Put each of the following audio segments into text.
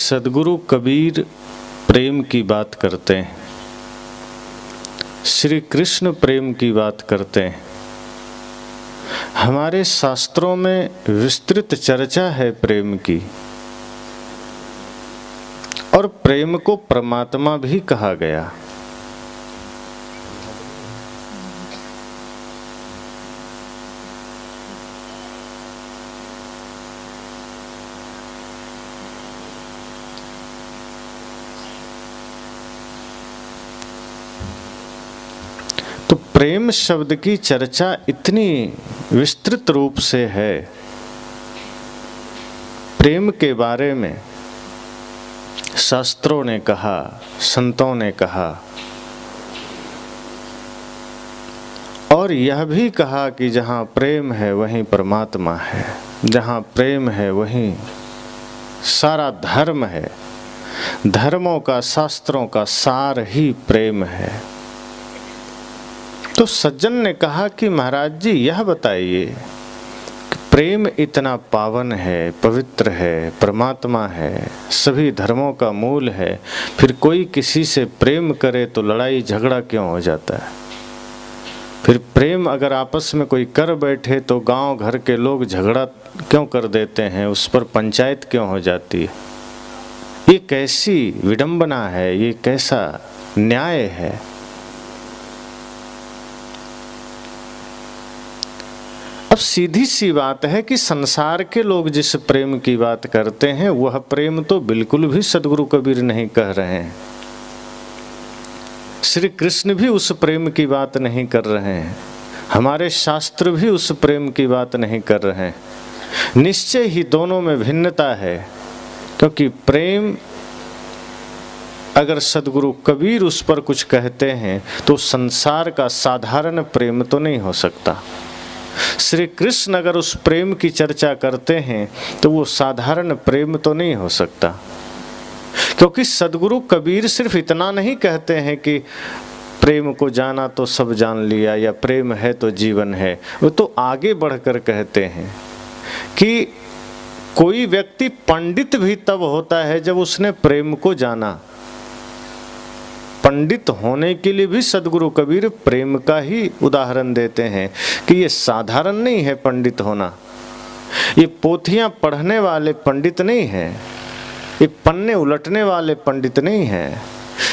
सद्गुरु कबीर प्रेम की बात करते हैं, श्री कृष्ण प्रेम की बात करते हैं। हमारे शास्त्रों में विस्तृत चर्चा है प्रेम की, और प्रेम को परमात्मा भी कहा गया। तो प्रेम शब्द की चर्चा इतनी विस्तृत रूप से है, प्रेम के बारे में शास्त्रों ने कहा, संतों ने कहा, और यह भी कहा कि जहाँ प्रेम है वहीं परमात्मा है, जहाँ प्रेम है वहीं सारा धर्म है। धर्मों का, शास्त्रों का सार ही प्रेम है। तो सज्जन ने कहा कि महाराज जी यह बताइए कि प्रेम इतना पावन है, पवित्र है, परमात्मा है, सभी धर्मों का मूल है, फिर कोई किसी से प्रेम करे तो लड़ाई झगड़ा क्यों हो जाता है? फिर प्रेम अगर आपस में कोई कर बैठे तो गांव घर के लोग झगड़ा क्यों कर देते हैं, उस पर पंचायत क्यों हो जाती है? ये कैसी विडंबना है, ये कैसा न्याय है? अब सीधी सी बात है कि संसार के लोग जिस प्रेम की बात करते हैं वह प्रेम तो बिल्कुल भी सद्गुरु कबीर नहीं कह रहे हैं। श्री कृष्ण भी उस प्रेम की बात नहीं कर रहे हैं, हमारे शास्त्र भी उस प्रेम की बात नहीं कर रहे हैं। निश्चय ही दोनों में भिन्नता है, क्योंकि प्रेम अगर सद्गुरु कबीर उस पर कुछ कहते हैं तो संसार का साधारण प्रेम तो नहीं हो सकता। श्री कृष्ण अगर उस प्रेम की चर्चा करते हैं तो वो साधारण प्रेम तो नहीं हो सकता, क्योंकि सद्गुरु कबीर सिर्फ इतना नहीं कहते हैं कि प्रेम को जाना तो सब जान लिया या प्रेम है तो जीवन है। वो तो आगे बढ़कर कहते हैं कि कोई व्यक्ति पंडित भी तब होता है जब उसने प्रेम को जाना। पंडित होने के लिए भी सद्गुरु कबीर प्रेम का ही उदाहरण देते हैं कि ये साधारण नहीं है पंडित होना, ये पोथियां पढ़ने वाले पंडित नहीं हैं, ये पन्ने उलटने वाले पंडित नहीं हैं,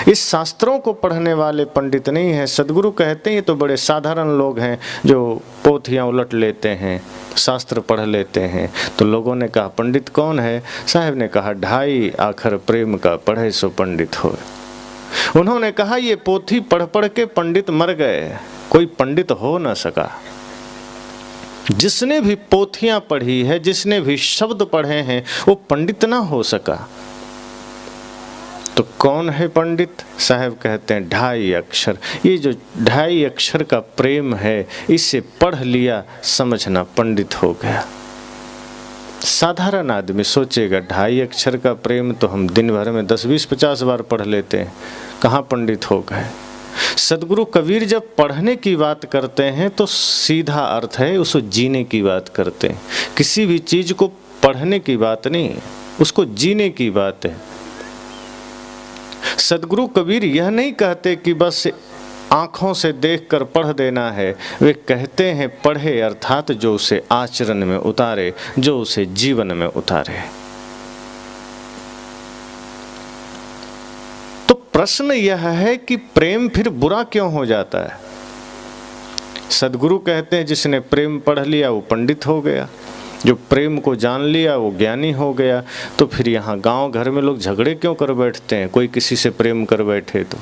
इस शास्त्रों को पढ़ने वाले पंडित नहीं हैं। सद्गुरु कहते हैं ये तो बड़े साधारण लोग हैं जो पोथियां उलट लेते हैं, शास्त्र पढ़ लेते हैं। तो लोगों ने कहा पंडित कौन है? साहब ने कहा 2.5 आखर प्रेम का पढ़े सो पंडित हो। उन्होंने कहा ये पोथी पढ़ पढ़ के पंडित मर गए, कोई पंडित हो न सका। जिसने भी पोथियां पढ़ी है, जिसने भी शब्द पढ़े हैं, वो पंडित ना हो सका। तो कौन है पंडित? साहब कहते हैं 2.5 अक्षर। ये जो 2.5 अक्षर का प्रेम है, इसे पढ़ लिया समझना पंडित हो गया। साधारण आदमी सोचेगा 2.5 अक्षर का प्रेम तो हम दिन भर में 10, 20, 50 बार पढ़ लेते हैं, कहाँ पंडित हो गए? सद्गुरु कबीर जब पढ़ने की बात करते हैं तो सीधा अर्थ है उसको जीने की बात करते हैं। किसी भी चीज को पढ़ने की बात नहीं, उसको जीने की बात है। सद्गुरु कबीर यह नहीं कहते कि बस आँखों से देखकर पढ़ देना है, वे कहते हैं पढ़े अर्थात जो उसे आचरण में उतारे, जो उसे जीवन में उतारे। तो प्रश्न यह है कि प्रेम फिर बुरा क्यों हो जाता है? सद्गुरु कहते हैं जिसने प्रेम पढ़ लिया वो पंडित हो गया, जो प्रेम को जान लिया वो ज्ञानी हो गया। तो फिर यहाँ गांव घर में लोग झगड़े क्यों कर बैठते हैं? कोई किसी से प्रेम कर बैठे तो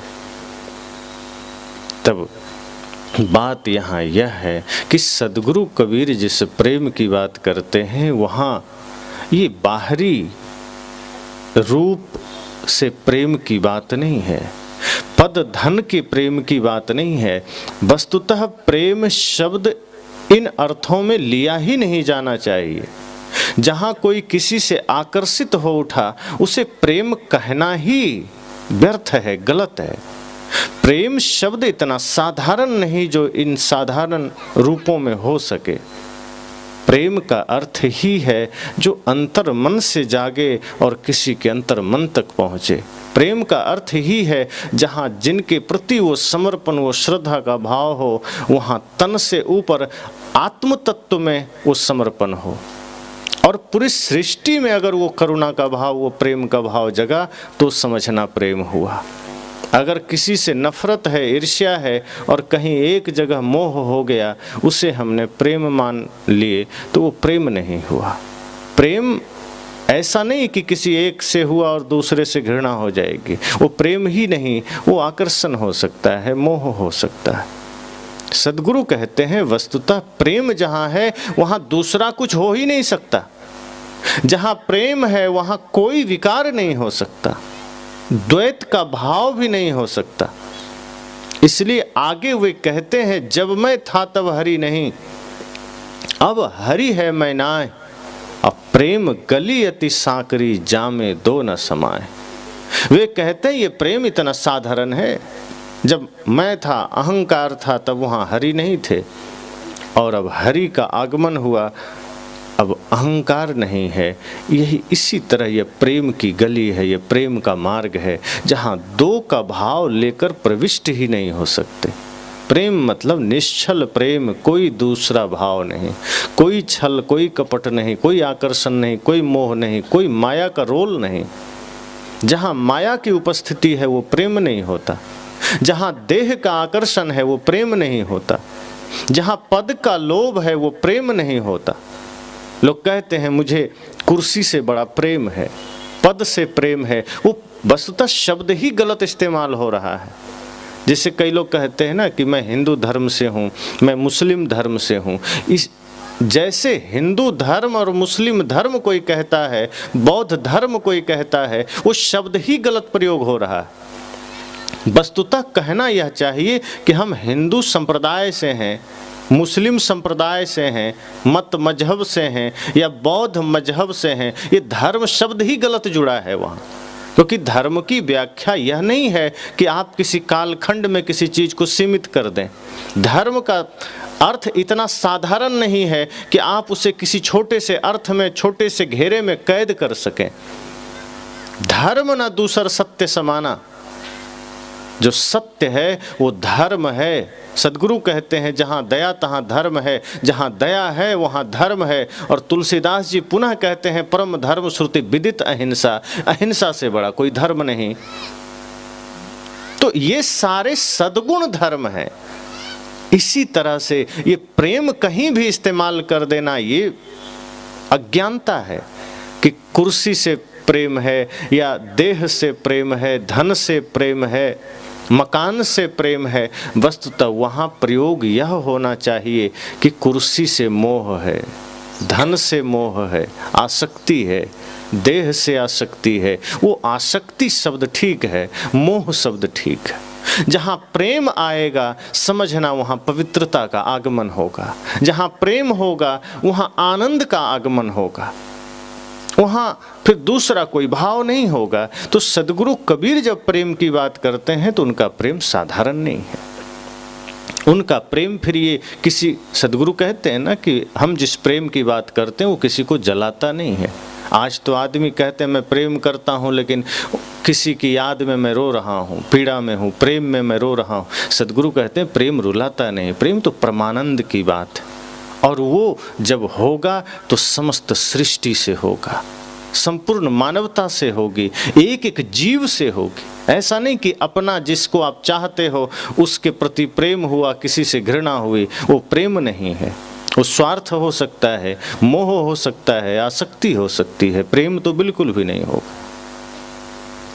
तब बात यहाँ यह है कि सद्गुरु कबीर जिस प्रेम की बात करते हैं वहाँ ये बाहरी रूप से प्रेम की बात नहीं है, पद धन के प्रेम की बात नहीं है। वस्तुतः प्रेम शब्द इन अर्थों में लिया ही नहीं जाना चाहिए। जहाँ कोई किसी से आकर्षित हो उठा उसे प्रेम कहना ही व्यर्थ है, गलत है। प्रेम शब्द इतना साधारण नहीं जो इन साधारण रूपों में हो सके। प्रेम का अर्थ ही है जो अंतर मन से जागे और किसी के अंतर मन तक पहुँचे। प्रेम का अर्थ ही है जहाँ जिनके प्रति वो समर्पण, वो श्रद्धा का भाव हो, वहाँ तन से ऊपर आत्म तत्व में वो समर्पण हो। और पूरी सृष्टि में अगर वो करुणा का भाव, वो प्रेम का भाव जगा तो समझना प्रेम हुआ। अगर किसी से नफरत है, ईर्ष्या है और कहीं एक जगह मोह हो गया, उसे हमने प्रेम मान लिए तो वो प्रेम नहीं हुआ। प्रेम ऐसा नहीं कि किसी एक से हुआ और दूसरे से घृणा हो जाएगी, वो प्रेम ही नहीं, वो आकर्षण हो सकता है, मोह हो सकता है। सद्गुरु कहते हैं वस्तुतः प्रेम जहाँ है वहाँ दूसरा कुछ हो ही नहीं सकता। जहाँ प्रेम है वहाँ कोई विकार नहीं हो सकता, द्वैत का भाव भी नहीं हो सकता। इसलिए आगे वे कहते हैं जब मैं था तब हरि नहीं, अब हरि है मैं नाय, अब प्रेम गली अति सांकरी जामे दो न समाए। वे कहते हैं ये प्रेम इतना साधारण है, जब मैं था, अहंकार था, तब वहाँ हरि नहीं थे, और अब हरि का आगमन हुआ, अब अहंकार नहीं है। यही इसी तरह ये प्रेम की गली है, ये प्रेम का मार्ग है जहाँ दो का भाव लेकर प्रविष्ट ही नहीं हो सकते। प्रेम मतलब निश्चल प्रेम, कोई दूसरा भाव नहीं, कोई छल, कोई कपट नहीं, कोई आकर्षण नहीं, कोई मोह नहीं, कोई माया का रोल नहीं। जहाँ माया की उपस्थिति है वो प्रेम नहीं होता, जहाँ देह का आकर्षण है वो प्रेम नहीं होता, जहाँ पद का लोभ है वो प्रेम नहीं होता। लोग कहते हैं मुझे कुर्सी से बड़ा प्रेम है, पद से प्रेम है, वो वस्तुतः शब्द ही गलत इस्तेमाल हो रहा है। जैसे कई लोग कहते हैं ना कि मैं हिंदू धर्म से हूँ, मैं मुस्लिम धर्म से हूँ। इस जैसे हिंदू धर्म और मुस्लिम धर्म कोई कहता है, बौद्ध धर्म कोई कहता है, वो शब्द ही गलत प्रयोग हो रहा है। वस्तुतः कहना यह चाहिए कि हम हिंदू संप्रदाय से हैं, मुस्लिम संप्रदाय से हैं, मत मजहब से हैं या बौद्ध मजहब से हैं। ये धर्म शब्द ही गलत जुड़ा है वहाँ, क्योंकि धर्म की व्याख्या यह नहीं है कि आप किसी कालखंड में किसी चीज़ को सीमित कर दें। धर्म का अर्थ इतना साधारण नहीं है कि आप उसे किसी छोटे से अर्थ में, छोटे से घेरे में कैद कर सकें। धर्म न दूसर सत्य समाना, जो सत्य है वो धर्म है। सद्गुरु कहते हैं जहाँ दया तहाँ धर्म है, जहाँ दया है वहाँ धर्म है। और तुलसीदास जी पुनः कहते हैं परम धर्म श्रुति विदित अहिंसा, अहिंसा से बड़ा कोई धर्म नहीं। तो ये सारे सद्गुण धर्म है। इसी तरह से ये प्रेम कहीं भी इस्तेमाल कर देना ये अज्ञानता है कि कुर्सी से प्रेम है या देह से प्रेम है, धन से प्रेम है, मकान से प्रेम है। वस्तुतः वहाँ प्रयोग यह होना चाहिए कि कुर्सी से मोह है, धन से मोह है, आसक्ति है, देह से आसक्ति है। वो आसक्ति शब्द ठीक है, मोह शब्द ठीक है। जहाँ प्रेम आएगा समझना वहाँ पवित्रता का आगमन होगा, जहाँ प्रेम होगा वहाँ आनंद का आगमन होगा, वहाँ फिर दूसरा कोई भाव नहीं होगा। तो सद्गुरु कबीर जब प्रेम की बात करते हैं तो उनका प्रेम साधारण नहीं है। उनका प्रेम फिर ये किसी, सद्गुरु कहते हैं ना कि हम जिस प्रेम की बात करते हैं वो किसी को जलाता नहीं है। आज तो आदमी कहते हैं मैं प्रेम करता हूँ लेकिन किसी की याद में मैं रो रहा हूँ, पीड़ा में हूँ, प्रेम में मैं रो रहा हूँ। सद्गुरु कहते हैं प्रेम रुलाता नहीं, प्रेम तो परमानंद की बात है। और वो जब होगा तो समस्त सृष्टि से होगा, संपूर्ण मानवता से होगी, एक एक जीव से होगी। ऐसा नहीं कि अपना जिसको आप चाहते हो उसके प्रति प्रेम हुआ, किसी से घृणा हुई, वो प्रेम नहीं है। वो स्वार्थ हो सकता है, मोह हो सकता है, आसक्ति हो सकती है, प्रेम तो बिल्कुल भी नहीं होगा।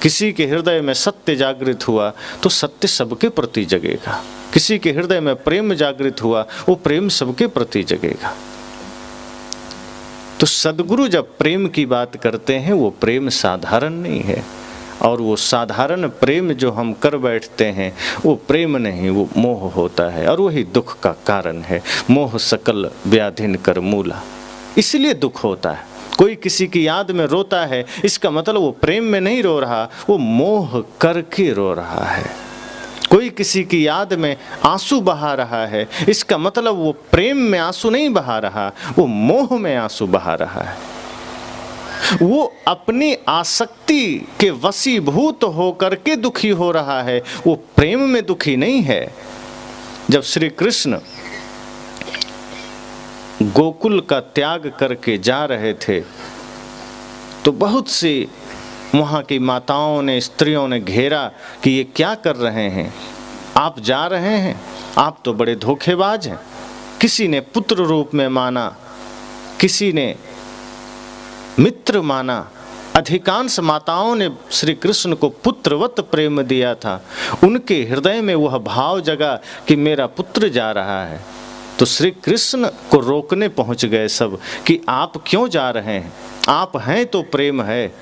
किसी के हृदय में सत्य जागृत हुआ तो सत्य सबके प्रति जगेगा, किसी के हृदय में प्रेम जागृत हुआ वो प्रेम सबके प्रति जगेगा। तो सद्गुरु जब प्रेम की बात करते हैं वो प्रेम साधारण नहीं है, और वो साधारण प्रेम जो हम कर बैठते हैं वो प्रेम नहीं, वो मोह होता है, और वही दुख का कारण है। मोह सकल व्याधिन कर मूला, इसलिए दुख होता है। कोई किसी की याद में रोता है, इसका मतलब वो प्रेम में नहीं रो रहा, वो मोह करके रो रहा है। कोई किसी की याद में आंसू बहा रहा है, इसका मतलब वो प्रेम में आंसू नहीं बहा रहा, वो मोह में आंसू बहा रहा है। वो अपनी आसक्ति के वशीभूत होकर के दुखी हो रहा है, वो प्रेम में दुखी नहीं है। जब श्री कृष्ण गोकुल का त्याग करके जा रहे थे तो बहुत सी वहाँ की माताओं ने, स्त्रियों ने घेरा कि ये क्या कर रहे हैं, आप जा रहे हैं, आप तो बड़े धोखेबाज हैं। किसी ने पुत्र रूप में माना, किसी ने मित्र माना। अधिकांश माताओं ने श्री कृष्ण को पुत्रवत प्रेम दिया था, उनके हृदय में वह भाव जगा कि मेरा पुत्र जा रहा है। तो श्री कृष्ण को रोकने पहुंच गए सब कि आप क्यों जा रहे हैं, आप हैं तो प्रेम है,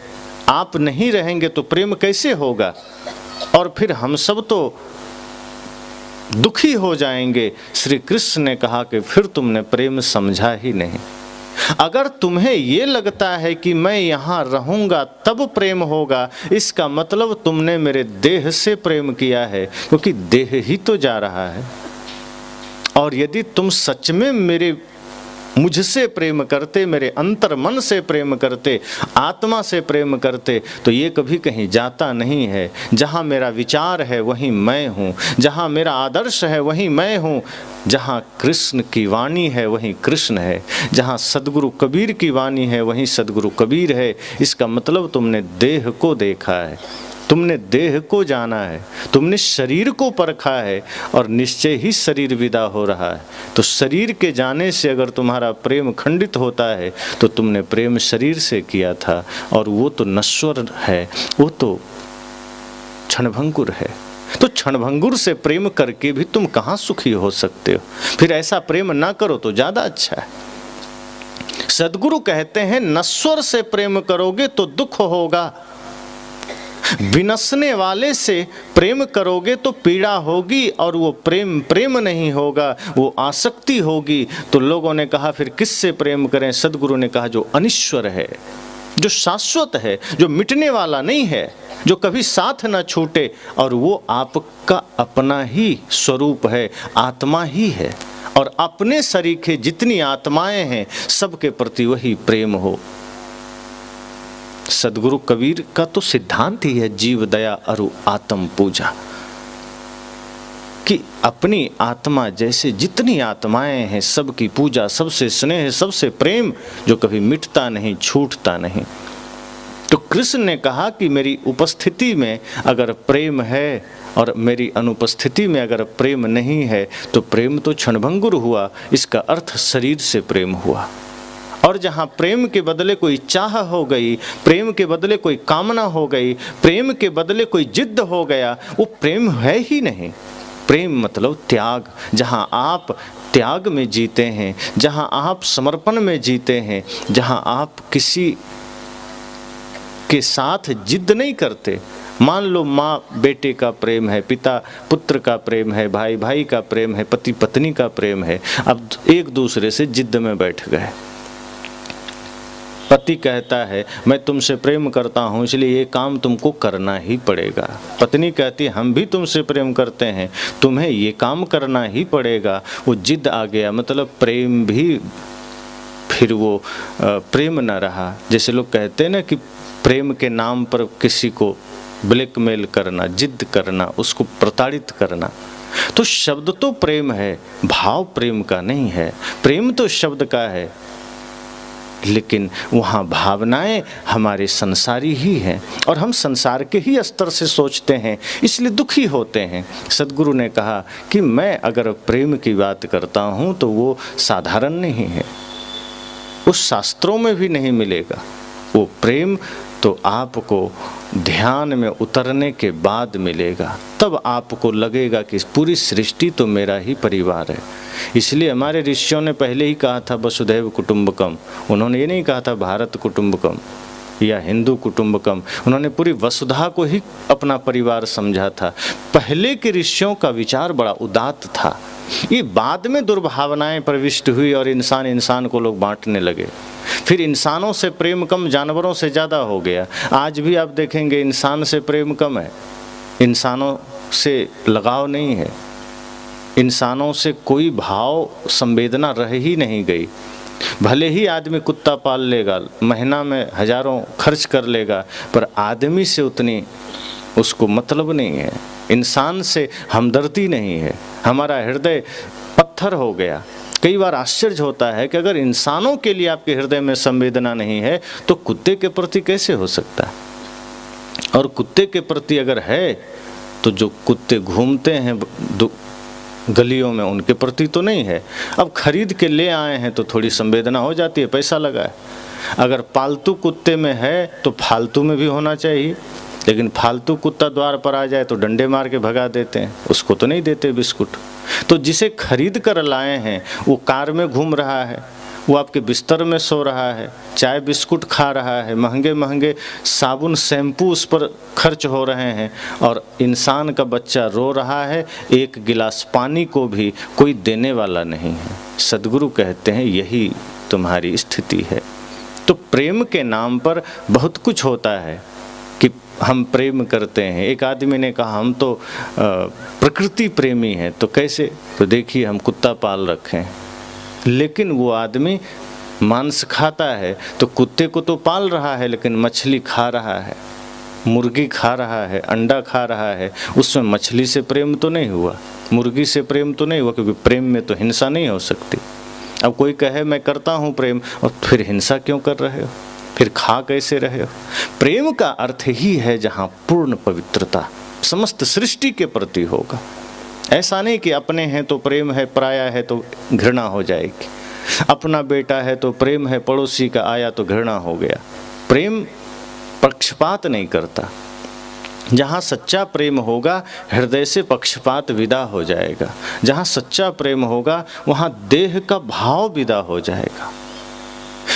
आप नहीं रहेंगे तो प्रेम कैसे होगा, और फिर हम सब तो दुखी हो जाएंगे। श्री कृष्ण ने कहा कि फिर तुमने प्रेम समझा ही नहीं। अगर तुम्हें ये लगता है कि मैं यहाँ रहूँगा तब प्रेम होगा, इसका मतलब तुमने मेरे देह से प्रेम किया है, क्योंकि देह ही तो जा रहा है। और यदि तुम सच में मुझसे प्रेम करते, मेरे अंतर मन से प्रेम करते, आत्मा से प्रेम करते, तो ये कभी कहीं जाता नहीं है। जहाँ मेरा विचार है वहीं मैं हूँ, जहाँ मेरा आदर्श है वहीं मैं हूँ, जहाँ कृष्ण की वाणी है वहीं कृष्ण है, जहाँ सद्गुरु कबीर की वाणी है वहीं सद्गुरु कबीर है। इसका मतलब तुमने देह को देखा है, तुमने देह को जाना है, तुमने शरीर को परखा है, और निश्चय ही शरीर विदा हो रहा है। तो शरीर के जाने से अगर तुम्हारा प्रेम खंडित होता है तो तुमने प्रेम शरीर से किया था, और वो तो नश्वर है, वो तो क्षणभंगुर है। तो क्षणभंगुर से प्रेम करके भी तुम कहाँ सुखी हो सकते हो? फिर ऐसा प्रेम ना करो तो ज़्यादा अच्छा है। सद्गुरु कहते हैं नश्वर से प्रेम करोगे तो दुख होगा, विनसने वाले से प्रेम करोगे तो पीड़ा होगी, और वो प्रेम प्रेम नहीं होगा, वो आसक्ति होगी। तो लोगों ने कहा फिर किससे प्रेम करें? सद्गुरु ने कहा जो अनिश्वर है, जो शाश्वत है, जो मिटने वाला नहीं है, जो कभी साथ न छूटे, और वो आपका अपना ही स्वरूप है, आत्मा ही है। और अपने सरीखे जितनी आत्माएं हैं सबके प्रति वही प्रेम हो। सद्गुरु कबीर का तो सिद्धांत ही है जीव दया अरु आत्म पूजा, कि अपनी आत्मा जैसे जितनी आत्माएं हैं सबकी पूजा, सबसे स्नेह, सबसे प्रेम, जो कभी मिटता नहीं, छूटता नहीं। तो कृष्ण ने कहा कि मेरी उपस्थिति में अगर प्रेम है और मेरी अनुपस्थिति में अगर प्रेम नहीं है तो प्रेम तो क्षणभंगुर हुआ, इसका अर्थ शरीर से प्रेम हुआ। और जहाँ प्रेम के बदले कोई चाह हो गई, प्रेम के बदले कोई कामना हो गई, प्रेम के बदले कोई जिद्द हो गया, वो प्रेम है ही नहीं। प्रेम मतलब त्याग। जहाँ आप त्याग में जीते हैं, जहाँ आप समर्पण में जीते हैं, जहाँ आप किसी के साथ जिद नहीं करते। मान लो माँ बेटे का प्रेम है, पिता पुत्र का प्रेम है, भाई भाई का प्रेम है, पति पत्नी का प्रेम है, अब एक दूसरे से जिद में बैठ गए। पति कहता है मैं तुमसे प्रेम करता हूँ इसलिए ये काम तुमको करना ही पड़ेगा। पत्नी कहती है हम भी तुमसे प्रेम करते हैं, तुम्हें ये काम करना ही पड़ेगा। वो जिद आ गया, मतलब प्रेम भी फिर वो प्रेम न रहा। जैसे लोग कहते हैं ना कि प्रेम के नाम पर किसी को ब्लैकमेल करना, जिद करना, उसको प्रताड़ित करना। तो शब्द तो प्रेम है, भाव प्रेम का नहीं है। प्रेम तो शब्द का है, लेकिन वहाँ भावनाएं हमारे संसारी ही हैं और हम संसार के ही स्तर से सोचते हैं, इसलिए दुखी होते हैं। सद्गुरु ने कहा कि मैं अगर प्रेम की बात करता हूँ तो वो साधारण नहीं है, उस शास्त्रों में भी नहीं मिलेगा। वो प्रेम तो आपको ध्यान में उतरने के बाद मिलेगा, तब आपको लगेगा कि पूरी सृष्टि तो मेरा ही परिवार है। इसलिए हमारे ऋषियों ने पहले ही कहा था वसुधैव कुटुंबकम। उन्होंने ये नहीं कहा था भारत कुटुंबकम या हिंदू कुटुंबकम, उन्होंने पूरी वसुधा को ही अपना परिवार समझा था। पहले के ऋषियों का विचार बड़ा उदात्त था। ये बाद में दुर्भावनाएं प्रविष्ट हुई और इंसान को लोग बांटने लगे। फिर इंसानों से प्रेम कम, जानवरों से ज़्यादा हो गया। आज भी आप देखेंगे इंसान से प्रेम कम है, इंसानों से लगाव नहीं है, इंसानों से कोई भाव संवेदना रह ही नहीं गई। भले ही आदमी कुत्ता पाल लेगा, महीना में हजारों खर्च कर लेगा, पर आदमी से उतनी उसको मतलब नहीं है, इंसान से हमदर्दी नहीं है। हमारा हृदय पत्थर हो गया। कई बार आश्चर्य होता है कि अगर इंसानों के लिए आपके हृदय में संवेदना नहीं है तो कुत्ते के प्रति कैसे हो सकता है? और कुत्ते के प्रति अगर है तो जो कुत्ते घूमते हैं गलियों में उनके प्रति तो नहीं है। अब खरीद के ले आए हैं तो थोड़ी संवेदना हो जाती है, पैसा लगा है। अगर पालतू कुत्ते में है तो फालतू में भी होना चाहिए, लेकिन फालतू कुत्ता द्वार पर आ जाए तो डंडे मार के भगा देते हैं, उसको तो नहीं देते बिस्कुट। तो जिसे खरीद कर लाए हैं वो कार में घूम रहा है, वो आपके बिस्तर में सो रहा है, चाय बिस्कुट खा रहा है, महंगे महंगे साबुन शैम्पू उस पर खर्च हो रहे हैं, और इंसान का बच्चा रो रहा है, एक गिलास पानी को भी कोई देने वाला नहीं है। सद्गुरु कहते हैं यही तुम्हारी स्थिति है। तो प्रेम के नाम पर बहुत कुछ होता है कि हम प्रेम करते हैं। एक आदमी ने कहा हम तो प्रकृति प्रेमी हैं। तो कैसे? तो देखिए हम कुत्ता पाल रखे हैं, लेकिन वो आदमी मांस खाता है तो कुत्ते को तो पाल रहा है, लेकिन मछली खा रहा है, मुर्गी खा रहा है, अंडा खा रहा है। उसमें मछली से प्रेम तो नहीं हुआ, मुर्गी से प्रेम तो नहीं हुआ, क्योंकि प्रेम में तो हिंसा नहीं हो सकती। अब कोई कहे मैं करता हूँ प्रेम, और फिर हिंसा क्यों कर रहे हो, फिर खा कैसे रहे हो? प्रेम का अर्थ ही है जहाँ पूर्ण पवित्रता समस्त सृष्टि के प्रति होगा। ऐसा नहीं कि अपने हैं तो प्रेम है, पराया है तो घृणा हो जाएगी। अपना बेटा है तो प्रेम है, पड़ोसी का आया तो घृणा हो गया। प्रेम पक्षपात नहीं करता। जहाँ सच्चा प्रेम होगा हृदय से पक्षपात विदा हो जाएगा। जहाँ सच्चा प्रेम होगा वहाँ देह का भाव विदा हो जाएगा।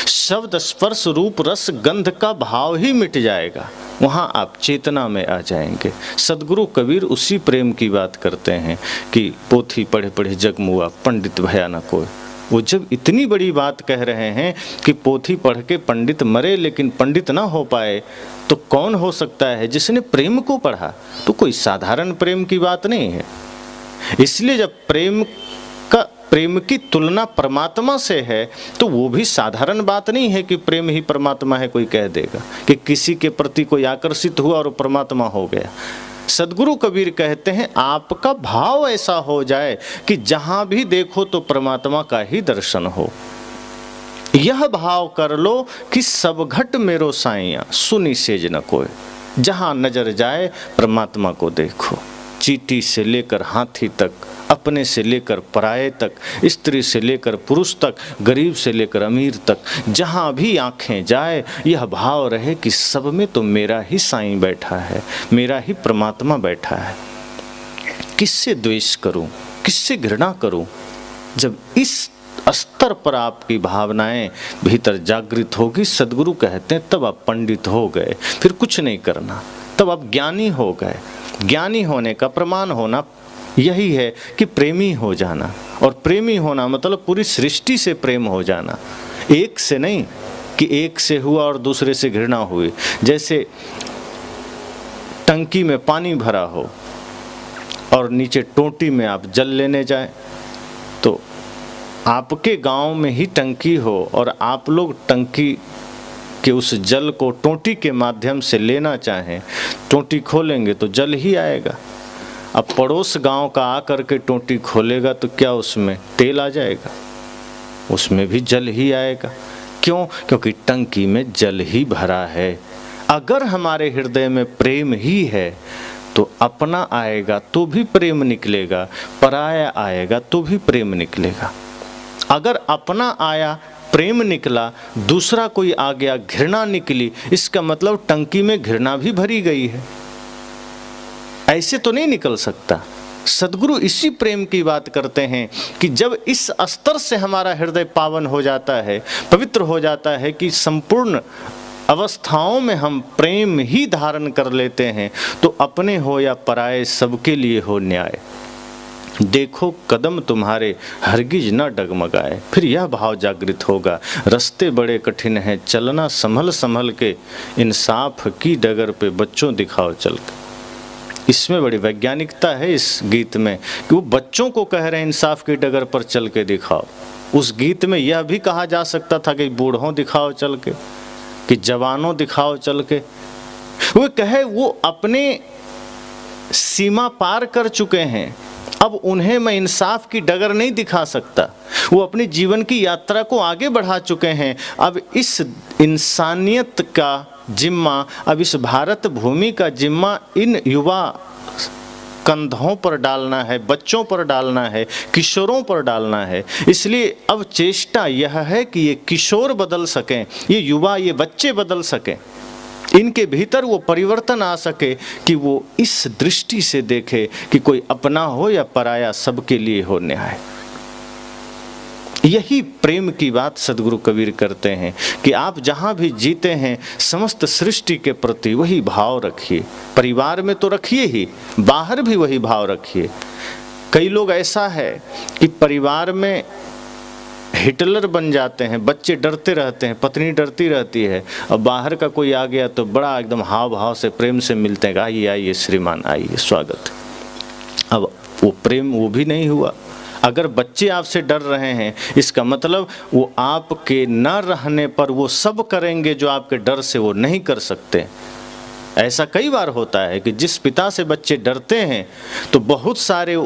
शब्द स्पर्श रूप रस गंध का भाव ही मिट जाएगा, वहाँ आप चेतना में आ जाएंगे। सद्गुरु कबीर उसी प्रेम की बात करते हैं कि पोथी पढ़े पढ़े जग मुआ, पंडित भया न कोई। वो जब इतनी बड़ी बात कह रहे हैं कि पोथी पढ़ के पंडित मरे लेकिन पंडित ना हो पाए, तो कौन हो सकता है जिसने प्रेम को पढ़ा? तो कोई साधारण प्रेम की बात नहीं है। इसलिए जब प्रेम की तुलना परमात्मा से है तो वो भी साधारण बात नहीं है कि प्रेम ही परमात्मा है। कोई कह देगा कि किसी के प्रति कोई आकर्षित हुआ और परमात्मा हो गया। सद्गुरु कबीर कहते हैं आपका भाव ऐसा हो जाए कि जहां भी देखो तो परमात्मा का ही दर्शन हो। यह भाव कर लो कि सब घट मेरो साइया, सुनी सेज न कोय। जहां नजर जाए परमात्मा को देखो। चींटी से लेकर हाथी तक, अपने से लेकर पराये तक, स्त्री से लेकर पुरुष तक, गरीब से लेकर अमीर तक, जहाँ भी आंखें जाए यह भाव रहे कि सब में तो मेरा ही साईं बैठा है, मेरा ही परमात्मा बैठा है। किससे द्वेष करूं, किससे घृणा करूं? जब इस स्तर पर आपकी भावनाएं भीतर जागृत होगी, सद्गुरु कहते हैं तब आप पंडित हो गए। फिर कुछ नहीं करना, तब आप ज्ञानी हो गए। ज्ञानी होने का प्रमाण होना यही है कि प्रेमी हो जाना। और प्रेमी होना मतलब पूरी सृष्टि से प्रेम हो जाना, एक से नहीं कि एक से हुआ और दूसरे से घृणा हुई। जैसे टंकी में पानी भरा हो और नीचे टोंटी में आप जल लेने जाएं, तो आपके गांव में ही टंकी हो और आप लोग टंकी कि उस जल को टोंटी के माध्यम से लेना चाहें, टोंटी खोलेंगे तो जल ही आएगा। अब पड़ोस गांव का आकर के टोंटी खोलेगा तो क्या उसमें तेल आ जाएगा? उसमें भी जल ही आएगा। क्यों? क्योंकि टंकी में जल ही भरा है। अगर हमारे हृदय में प्रेम ही है तो अपना आएगा तो भी प्रेम निकलेगा, पराया आएगा तो भी प्रेम निकलेगा। अगर अपना आया प्रेम निकला, दूसरा कोई आ गया घृणा निकली, इसका मतलब टंकी में घृणा भी भरी गई है। ऐसे तो नहीं निकल सकता। सद्गुरु इसी प्रेम की बात करते हैं कि जब इस स्तर से हमारा हृदय पावन हो जाता है, पवित्र हो जाता है कि संपूर्ण अवस्थाओं में हम प्रेम ही धारण कर लेते हैं, तो अपने हो या पराये सबके लिए हो न्याय। देखो कदम तुम्हारे हरगिज न डगमगाए। फिर यह भाव जागृत होगा, रास्ते बड़े कठिन हैं, चलना संभल संभल के, इंसाफ की डगर पे बच्चों दिखाओ चल के। इसमें बड़ी वैज्ञानिकता है इस गीत में कि वो बच्चों को कह रहे हैं इंसाफ की डगर पर चल के दिखाओ। उस गीत में यह भी कहा जा सकता था कि बूढ़ों दिखाओ चल के, कि जवानों दिखाओ चल के। वो कहे वो अपने सीमा पार कर चुके हैं, अब उन्हें मैं इंसाफ की डगर नहीं दिखा सकता। वो अपनी जीवन की यात्रा को आगे बढ़ा चुके हैं। अब इस इंसानियत का जिम्मा, अब इस भारत भूमि का जिम्मा इन युवा कंधों पर डालना है, बच्चों पर डालना है, किशोरों पर डालना है। इसलिए अब चेष्टा यह है कि ये किशोर बदल सकें, ये युवा, ये बच्चे बदल सकें, इनके भीतर वो परिवर्तन आ सके कि वो इस दृष्टि से देखे कि कोई अपना हो या पराया, सबके लिए हो न्याय। यही प्रेम की बात सदगुरु कबीर करते हैं कि आप जहाँ भी जीते हैं समस्त सृष्टि के प्रति वही भाव रखिए। परिवार में तो रखिए ही, बाहर भी वही भाव रखिए। कई लोग ऐसा है कि परिवार में हिटलर बन जाते हैं, बच्चे डरते रहते हैं, पत्नी डरती रहती है, और बाहर का कोई आ गया तो बड़ा एकदम हाव भाव से प्रेम से मिलते हैं, आइए आइए श्रीमान आइए स्वागत। अब वो प्रेम वो भी नहीं हुआ। अगर बच्चे आपसे डर रहे हैं इसका मतलब वो आपके न रहने पर वो सब करेंगे जो आपके डर से वो नहीं कर सकते। ऐसा कई बार होता है कि जिस पिता से बच्चे डरते हैं तो बहुत सारे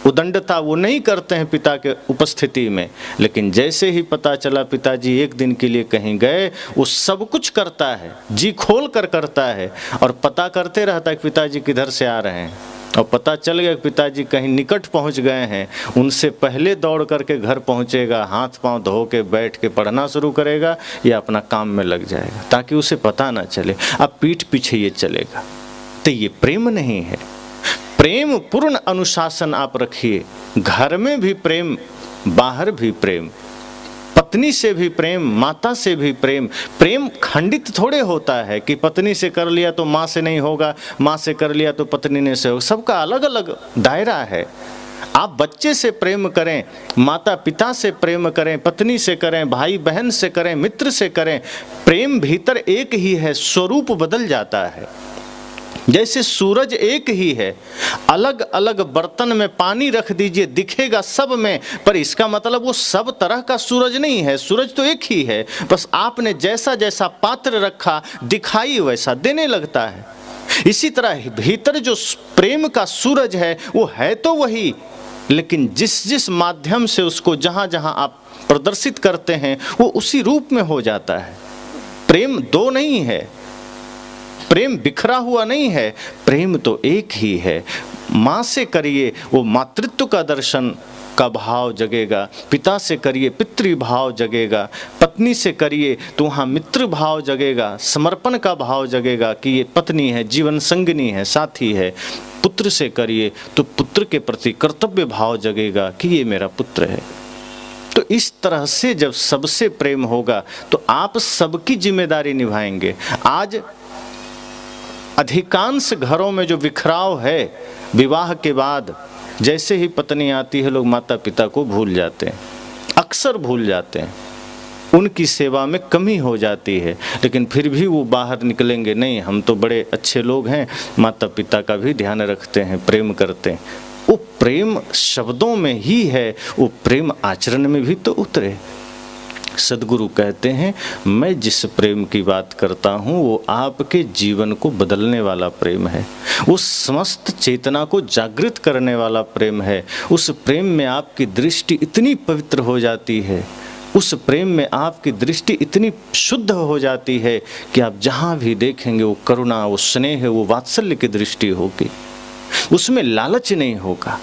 उदंडता वो नहीं करते हैं पिता के उपस्थिति में, लेकिन जैसे ही पता चला पिताजी एक दिन के लिए कहीं गए, वो सब कुछ करता है, जी खोल कर करता है और पता करते रहता है कि पिताजी किधर से आ रहे हैं। और पता चल गया कि पिताजी कहीं निकट पहुंच गए हैं, उनसे पहले दौड़ करके घर पहुंचेगा, हाथ पांव धो के बैठ के पढ़ना शुरू करेगा या अपना काम में लग जाएगा ताकि उसे पता ना चले। अब पीठ पीछे ये चलेगा, तो ये प्रेम नहीं है। प्रेम पूर्ण अनुशासन आप रखिए, घर में भी प्रेम, बाहर भी प्रेम, पत्नी से भी प्रेम, माता से भी प्रेम। प्रेम खंडित थोड़े होता है कि पत्नी से कर लिया तो माँ से नहीं होगा, माँ से कर लिया तो पत्नी ने से होगा। सबका अलग अलग दायरा है। आप बच्चे से प्रेम करें, माता पिता से प्रेम करें, पत्नी से करें, भाई बहन से करें, मित्र से करें, प्रेम भीतर एक ही है, स्वरूप बदल जाता है। जैसे सूरज एक ही है, अलग अलग बर्तन में पानी रख दीजिए दिखेगा सब में, पर इसका मतलब वो सब तरह का सूरज नहीं है। सूरज तो एक ही है, बस आपने जैसा जैसा पात्र रखा दिखाई वैसा देने लगता है। इसी तरह भीतर जो प्रेम का सूरज है वो है तो वही, लेकिन जिस जिस माध्यम से उसको जहाँ जहाँ आप प्रदर्शित करते हैं वो उसी रूप में हो जाता है। प्रेम दो नहीं है, प्रेम बिखरा हुआ नहीं है, प्रेम तो एक ही है। माँ से करिए वो मातृत्व का दर्शन का भाव जगेगा, पिता से करिए पितृभाव जगेगा, पत्नी से करिए तो वहाँ मित्र भाव जगेगा, समर्पण का भाव जगेगा कि ये पत्नी है, जीवन संगिनी है, साथी है। पुत्र से करिए तो पुत्र के प्रति कर्तव्य भाव जगेगा कि ये मेरा पुत्र है। तो इस तरह से जब सबसे प्रेम होगा तो आप सबकी जिम्मेदारी निभाएंगे। आज अधिकांश घरों में जो बिखराव है, विवाह के बाद जैसे ही पत्नी आती है लोग माता पिता को भूल जाते हैं, अक्सर भूल जाते हैं, उनकी सेवा में कमी हो जाती है। लेकिन फिर भी वो बाहर निकलेंगे, नहीं हम तो बड़े अच्छे लोग हैं, माता पिता का भी ध्यान रखते हैं, प्रेम करते हैं। वो प्रेम शब्दों में ही है, वो प्रेम आचरण में भी तो उतरे। सदगुरु कहते हैं मैं जिस प्रेम की बात करता हूँ वो आपके जीवन को बदलने वाला प्रेम है, वो समस्त चेतना को जागृत करने वाला प्रेम है। उस प्रेम में आपकी दृष्टि इतनी पवित्र हो जाती है, उस प्रेम में आपकी दृष्टि इतनी शुद्ध हो जाती है कि आप जहाँ भी देखेंगे वो करुणा, वो स्नेह, वो वात्सल्य की दृष्टि होगी। उसमें लालच नहीं होगा,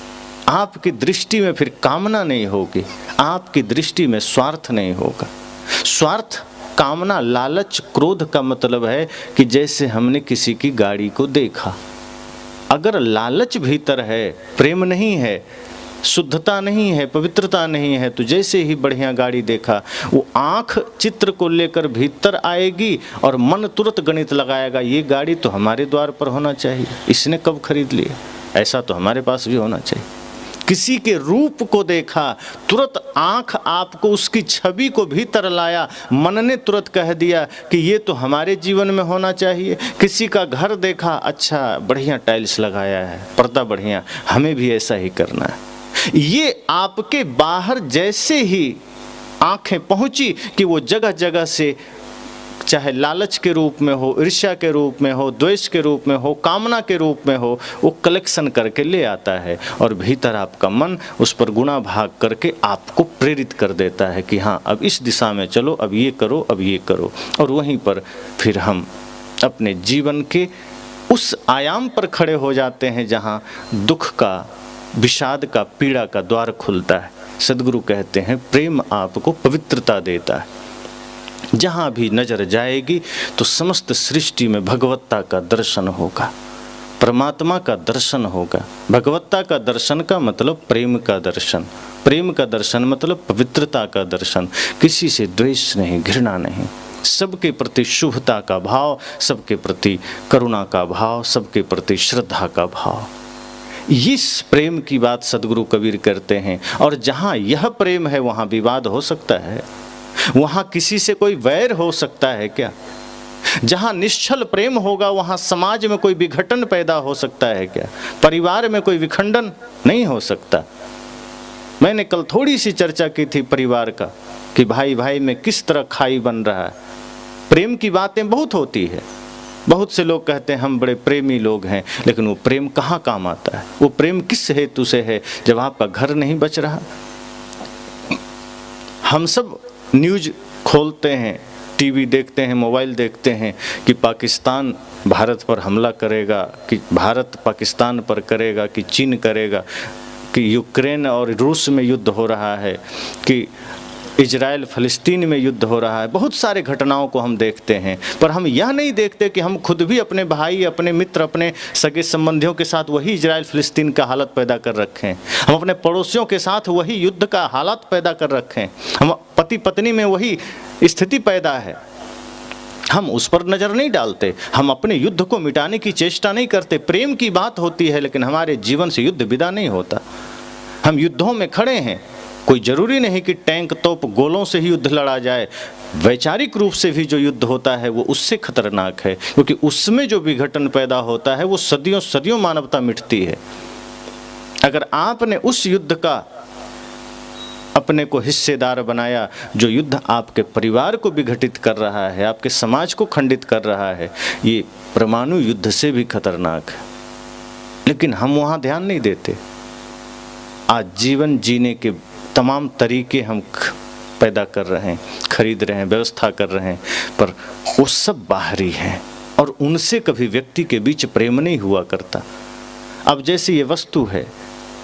आपकी दृष्टि में फिर कामना नहीं होगी, आपकी दृष्टि में स्वार्थ नहीं होगा। स्वार्थ, कामना, लालच, क्रोध का मतलब है कि जैसे हमने किसी की गाड़ी को देखा, अगर लालच भीतर है, प्रेम नहीं है, शुद्धता नहीं है, पवित्रता नहीं है, तो जैसे ही बढ़िया गाड़ी देखा वो आँख चित्र को लेकर भीतर आएगी और मन तुरंत गणित लगाएगा, ये गाड़ी तो हमारे द्वार पर होना चाहिए, इसने कब खरीद लिया, ऐसा तो हमारे पास भी होना चाहिए। किसी के रूप को देखा, तुरंत आंख आपको उसकी छवि को भीतर लाया, मन ने तुरंत कह दिया कि ये तो हमारे जीवन में होना चाहिए। किसी का घर देखा, अच्छा बढ़िया टाइल्स लगाया है, पर्दा बढ़िया, हमें भी ऐसा ही करना है। ये आपके बाहर जैसे ही आंखें पहुंची कि वो जगह जगह से, चाहे लालच के रूप में हो, ईर्ष्या के रूप में हो, द्वेष के रूप में हो, कामना के रूप में हो, वो कलेक्शन करके ले आता है और भीतर आपका मन उस पर गुणा भाग करके आपको प्रेरित कर देता है कि हाँ अब इस दिशा में चलो, अब ये करो, अब ये करो। और वहीं पर फिर हम अपने जीवन के उस आयाम पर खड़े हो जाते हैं जहाँ दुख का, विषाद का, पीड़ा का द्वार खुलता है। सद्गुरु कहते हैं प्रेम आपको पवित्रता देता है। जहाँ भी नजर जाएगी तो समस्त सृष्टि में भगवत्ता का दर्शन होगा, परमात्मा का दर्शन होगा। भगवत्ता का दर्शन का मतलब प्रेम का दर्शन, प्रेम का दर्शन मतलब पवित्रता का दर्शन। किसी से द्वेष नहीं, घृणा नहीं, सबके प्रति शुभता का भाव, सबके प्रति करुणा का भाव, सबके प्रति श्रद्धा का भाव। इस प्रेम की बात सद्गुरु कबीर करते हैं। और जहाँ यह प्रेम है वहाँ विवाद हो सकता है, वहाँ किसी से कोई वैर हो सकता है क्या? जहाँ निश्चल प्रेम होगा वहाँ समाज में कोई विघटन पैदा हो सकता है क्या? परिवार में कोई विखंडन नहीं हो सकता। मैंने कल थोड़ी सी चर्चा की थी परिवार का कि भाई भाई में किस तरह खाई बन रहा है। प्रेम की बातें बहुत होती है, बहुत से लोग कहते हैं हम बड़े प्रेमी लोग हैं, लेकिन वो प्रेम कहाँ काम आता है? वो प्रेम किस हेतु से है जब आपका घर नहीं बच रहा? हम सब न्यूज़ खोलते हैं, टीवी देखते हैं, मोबाइल देखते हैं कि पाकिस्तान भारत पर हमला करेगा, कि भारत पाकिस्तान पर करेगा, कि चीन करेगा, कि यूक्रेन और रूस में युद्ध हो रहा है, कि इजराइल फ़लस्तीन में युद्ध हो रहा है। बहुत सारे घटनाओं को हम देखते हैं, पर हम यह नहीं देखते कि हम खुद भी अपने भाई, अपने मित्र, अपने सगे संबंधियों के साथ वही इजराइल फ़लस्तीन का हालत पैदा कर रखें। हम अपने पड़ोसियों के साथ वही युद्ध का हालत पैदा कर रखें। हम पति पत्नी में वही स्थिति पैदा है। हम उस पर नज़र नहीं डालते, हम अपने युद्ध को मिटाने की चेष्टा नहीं करते। प्रेम की बात होती है लेकिन हमारे जीवन से युद्ध विदा नहीं होता। हम युद्धों में खड़े हैं, कोई ज़रूरी नहीं कि टैंक, तोप, गोलों से ही युद्ध लड़ा जाए। वैचारिक रूप से भी जो युद्ध होता है वो उससे खतरनाक है, क्योंकि उसमें जो विघटन पैदा होता है वो सदियों सदियों मानवता मिटती है। अगर आपने उस युद्ध का अपने को हिस्सेदार बनाया, जो युद्ध आपके परिवार को विघटित कर रहा है, आपके समाज को खंडित कर रहा है, ये परमाणु युद्ध से भी खतरनाक है। लेकिन हम वहाँ ध्यान नहीं देते। आज जीवन जीने के तमाम तरीके हम पैदा कर रहे हैं, खरीद रहे हैं, व्यवस्था कर रहे हैं, पर वो सब बाहरी हैं और उनसे कभी व्यक्ति के बीच प्रेम नहीं हुआ करता। अब जैसे ये वस्तु है,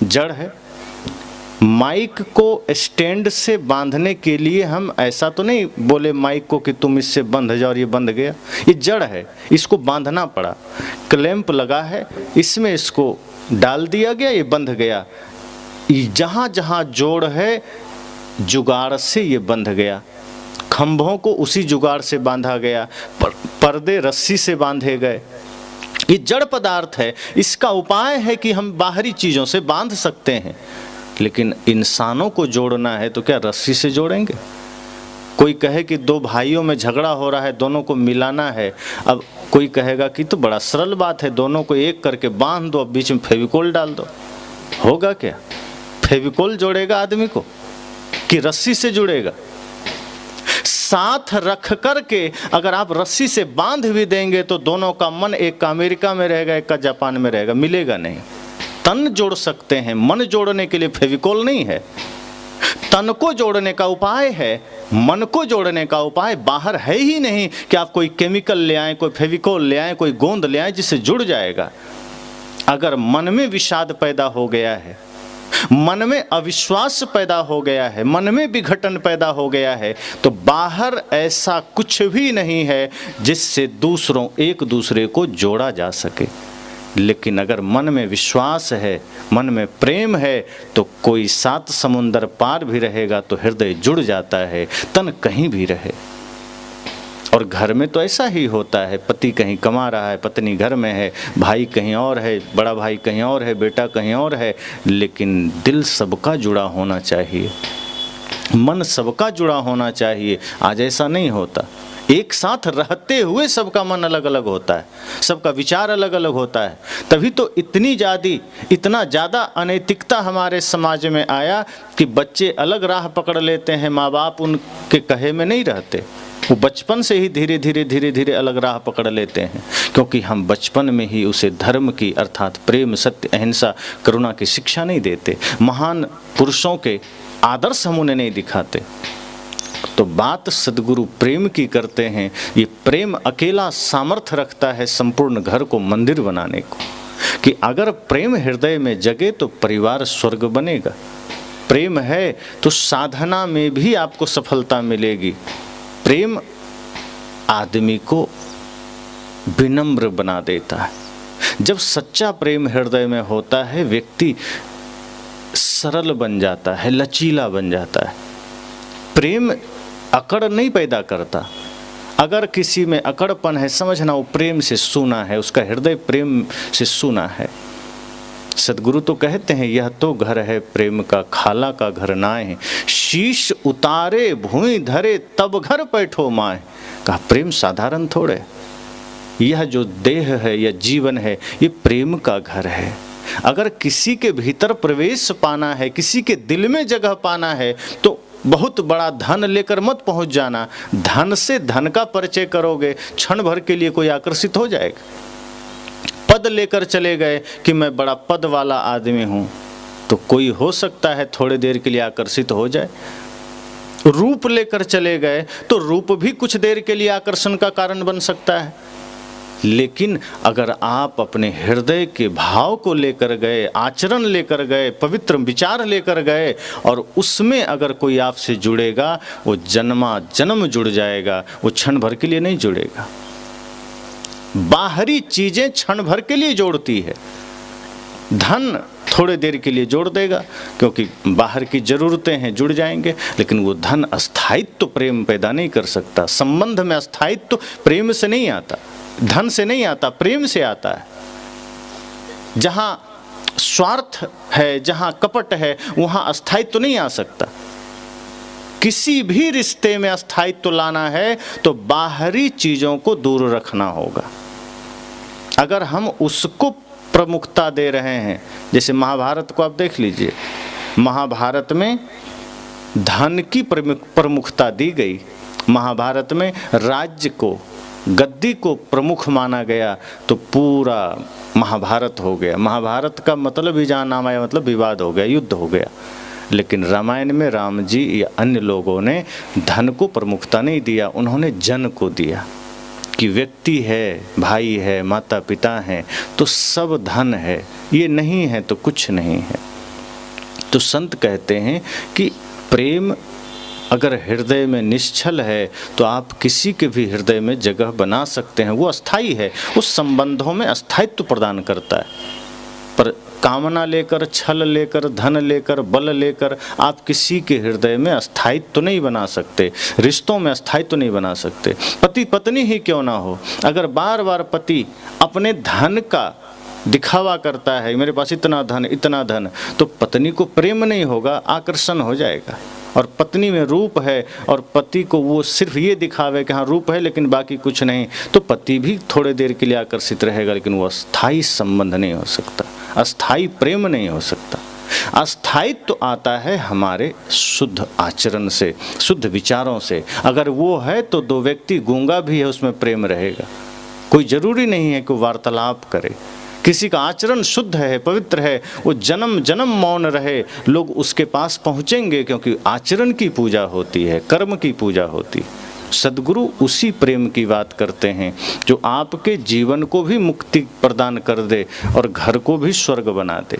जड़ है, माइक को स्टैंड से बांधने के लिए हम ऐसा तो नहीं बोले माइक को कि तुम इससे बंध जाओ और ये बंध गया। ये जड़ है, इसको बांधना पड़ा। क्लैंप लगा है, इसमें इसको डाल दिया गया, ये बंध गया। जहाँ जहाँ जोड़ है जुगाड़ से ये बंध गया। खंभों को उसी जुगाड़ से बांधा गया, पर्दे रस्सी से बांधे गए। ये जड़ पदार्थ है। इसका उपाय है कि हम बाहरी चीज़ों से बांध सकते हैं, लेकिन इंसानों को जोड़ना है तो क्या रस्सी से जोड़ेंगे? कोई कहे कि दो भाइयों में झगड़ा हो रहा है, दोनों को मिलाना है। अब कोई कहेगा कि तो बड़ा सरल बात है, दोनों को एक करके बांध दो, अब बीच में फेविकोल डाल दो। होगा क्या? फेविकोल जोड़ेगा आदमी को कि रस्सी से जुड़ेगा? साथ रख करके अगर आप रस्सी से बांध भी देंगे तो दोनों का मन, एक का अमेरिका में रहेगा, एक का जापान में रहेगा, मिलेगा नहीं। तन जोड़ सकते हैं, मन जोड़ने के लिए फेविकोल नहीं है। तन को जोड़ने का उपाय है, मन को जोड़ने का उपाय बाहर है ही नहीं कि आप कोई केमिकल ले आएं, कोई फेविकोल ले आएं, कोई गोंद ले आएं जिससे जुड़ जाएगा। अगर मन में विषाद पैदा हो गया है, मन में अविश्वास पैदा हो गया है, मन में विघटन पैदा हो गया है, तो बाहर ऐसा कुछ भी नहीं है जिससे दूसरों एक दूसरे को जोड़ा जा सके। लेकिन अगर मन में विश्वास है, मन में प्रेम है, तो कोई 7 समुंदर पार भी रहेगा तो हृदय जुड़ जाता है, तन कहीं भी रहे। और घर में तो ऐसा ही होता है, पति कहीं कमा रहा है, पत्नी घर में है, भाई कहीं और है, बड़ा भाई कहीं और है, बेटा कहीं और है, लेकिन दिल सबका जुड़ा होना चाहिए, मन सबका जुड़ा होना चाहिए। आज ऐसा नहीं होता, एक साथ रहते हुए सबका मन अलग अलग होता है, सबका विचार अलग अलग होता है। तभी तो इतना ज़्यादा अनैतिकता हमारे समाज में आया कि बच्चे अलग राह पकड़ लेते हैं, माँ बाप उनके कहे में नहीं रहते, वो बचपन से ही धीरे धीरे अलग राह पकड़ लेते हैं, क्योंकि हम बचपन में ही उसे धर्म की अर्थात प्रेम, सत्य, अहिंसा, करुणा की शिक्षा नहीं देते, महान पुरुषों के आदर्श हम उन्हें नहीं दिखाते। तो बात सद्गुरु प्रेम की करते हैं। ये प्रेम अकेला सामर्थ्य रखता है संपूर्ण घर को मंदिर बनाने को, कि अगर प्रेम हृदय में जगे तो परिवार स्वर्ग बनेगा। प्रेम है तो साधना में भी आपको सफलता मिलेगी। प्रेम आदमी को विनम्र बना देता है। जब सच्चा प्रेम हृदय में होता है, व्यक्ति सरल बन जाता है, लचीला बन जाता है। प्रेम अकड़ नहीं पैदा करता। अगर किसी में अकड़पन है, समझना वो प्रेम से सूना है, उसका हृदय प्रेम से सूना है। सद्गुरु तो कहते हैं, यह तो घर है प्रेम का, खाला का घर नाए, शीश उतारे भूमि धरे तब घर बैठो माए। कहा प्रेम साधारण थोड़े, यह जो देह है, यह जीवन है, ये प्रेम का घर है। अगर किसी के भीतर प्रवेश पाना है, किसी के दिल में जगह पाना है, तो बहुत बड़ा धन लेकर मत पहुंच जाना। धन से धन का परिचय करोगे, क्षण भर के लिए कोई आकर्षित हो जाएगा। पद लेकर चले गए कि मैं बड़ा पद वाला आदमी हूं, तो कोई हो सकता है थोड़ी देर के लिए आकर्षित हो जाए। रूप लेकर चले गए तो रूप भी कुछ देर के लिए आकर्षण का कारण बन सकता है। लेकिन अगर आप अपने हृदय के भाव को लेकर गए, आचरण लेकर गए, पवित्र विचार लेकर गए, और उसमें अगर कोई आपसे जुड़ेगा, वो जन्मा जन्म जुड़ जाएगा, वो क्षण भर के लिए नहीं जुड़ेगा। बाहरी चीजें क्षण भर के लिए जोड़ती है, धन थोड़े देर के लिए जोड़ देगा, क्योंकि बाहर की जरूरतें हैं, जुड़ जाएंगे, लेकिन वो धन अस्थायित्व प्रेम पैदा नहीं कर सकता। संबंध में अस्थायित्व प्रेम से नहीं आता, धन से नहीं आता, प्रेम से आता है। जहां स्वार्थ है, जहां कपट है, वहां अस्थायित्व नहीं आ सकता। किसी भी रिश्ते में अस्थायित्व लाना है तो बाहरी चीजों को दूर रखना होगा। अगर हम उसको प्रमुखता दे रहे हैं, जैसे महाभारत को आप देख लीजिए, महाभारत में धन की प्रमुखता दी गई। महाभारत में राज्य को, गद्दी को प्रमुख माना गया, तो पूरा महाभारत हो गया। महाभारत का मतलब ही जहाँ नाम आया मतलब विवाद हो गया, युद्ध हो गया। लेकिन रामायण में राम जी या अन्य लोगों ने धन को प्रमुखता नहीं दिया, उन्होंने जन को दिया कि व्यक्ति है, भाई है, माता पिता हैं, तो सब धन है, ये नहीं है तो कुछ नहीं है। तो संत कहते हैं कि प्रेम अगर हृदय में निश्चल है तो आप किसी के भी हृदय में जगह बना सकते हैं। वो अस्थाई है, उस संबंधों में अस्थायित्व प्रदान करता है। पर कामना लेकर, छल लेकर, धन लेकर, बल लेकर आप किसी के हृदय में अस्थायित्व नहीं बना सकते, रिश्तों में अस्थायित्व नहीं बना सकते। पति पत्नी ही क्यों ना हो, अगर बार बार पति अपने धन का दिखावा करता है, मेरे पास इतना धन, तो पत्नी को प्रेम नहीं होगा, आकर्षण हो जाएगा। और पत्नी में रूप है और पति को वो सिर्फ ये दिखावे कि हाँ रूप है लेकिन बाकी कुछ नहीं, तो पति भी थोड़े देर के लिए आकर्षित रहेगा, लेकिन वो अस्थाई संबंध नहीं हो सकता, अस्थाई प्रेम नहीं हो सकता। अस्थायित्व तो आता है हमारे शुद्ध आचरण से, शुद्ध विचारों से। अगर वो है तो दो व्यक्ति, गूंगा भी है उसमें प्रेम रहेगा। कोई जरूरी नहीं है कि वार्तालाप करे। किसी का आचरण शुद्ध है, पवित्र है, वो जन्म जन्म मौन रहे, लोग उसके पास पहुँचेंगे, क्योंकि आचरण की पूजा होती है, कर्म की पूजा होती है। सद्गुरु उसी प्रेम की बात करते हैं जो आपके जीवन को भी मुक्ति प्रदान कर दे और घर को भी स्वर्ग बना दे।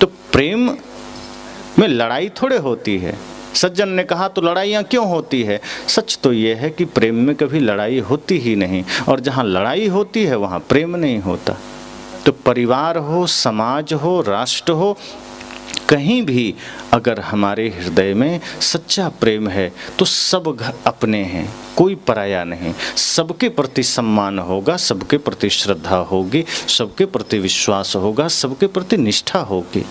तो प्रेम में लड़ाई थोड़े होती है। सज्जन ने कहा तो लड़ाइयाँ क्यों होती है? सच तो ये है कि प्रेम में कभी लड़ाई होती ही नहीं, और जहाँ लड़ाई होती है वहाँ प्रेम नहीं होता। तो परिवार हो, समाज हो, राष्ट्र हो, कहीं भी अगर हमारे हृदय में सच्चा प्रेम है तो सब अपने हैं, कोई पराया नहीं। सबके प्रति सम्मान होगा, सबके प्रति श्रद्धा होगी, सबके प्रति विश्वास होगा, सबके प्रति निष्ठा होगी।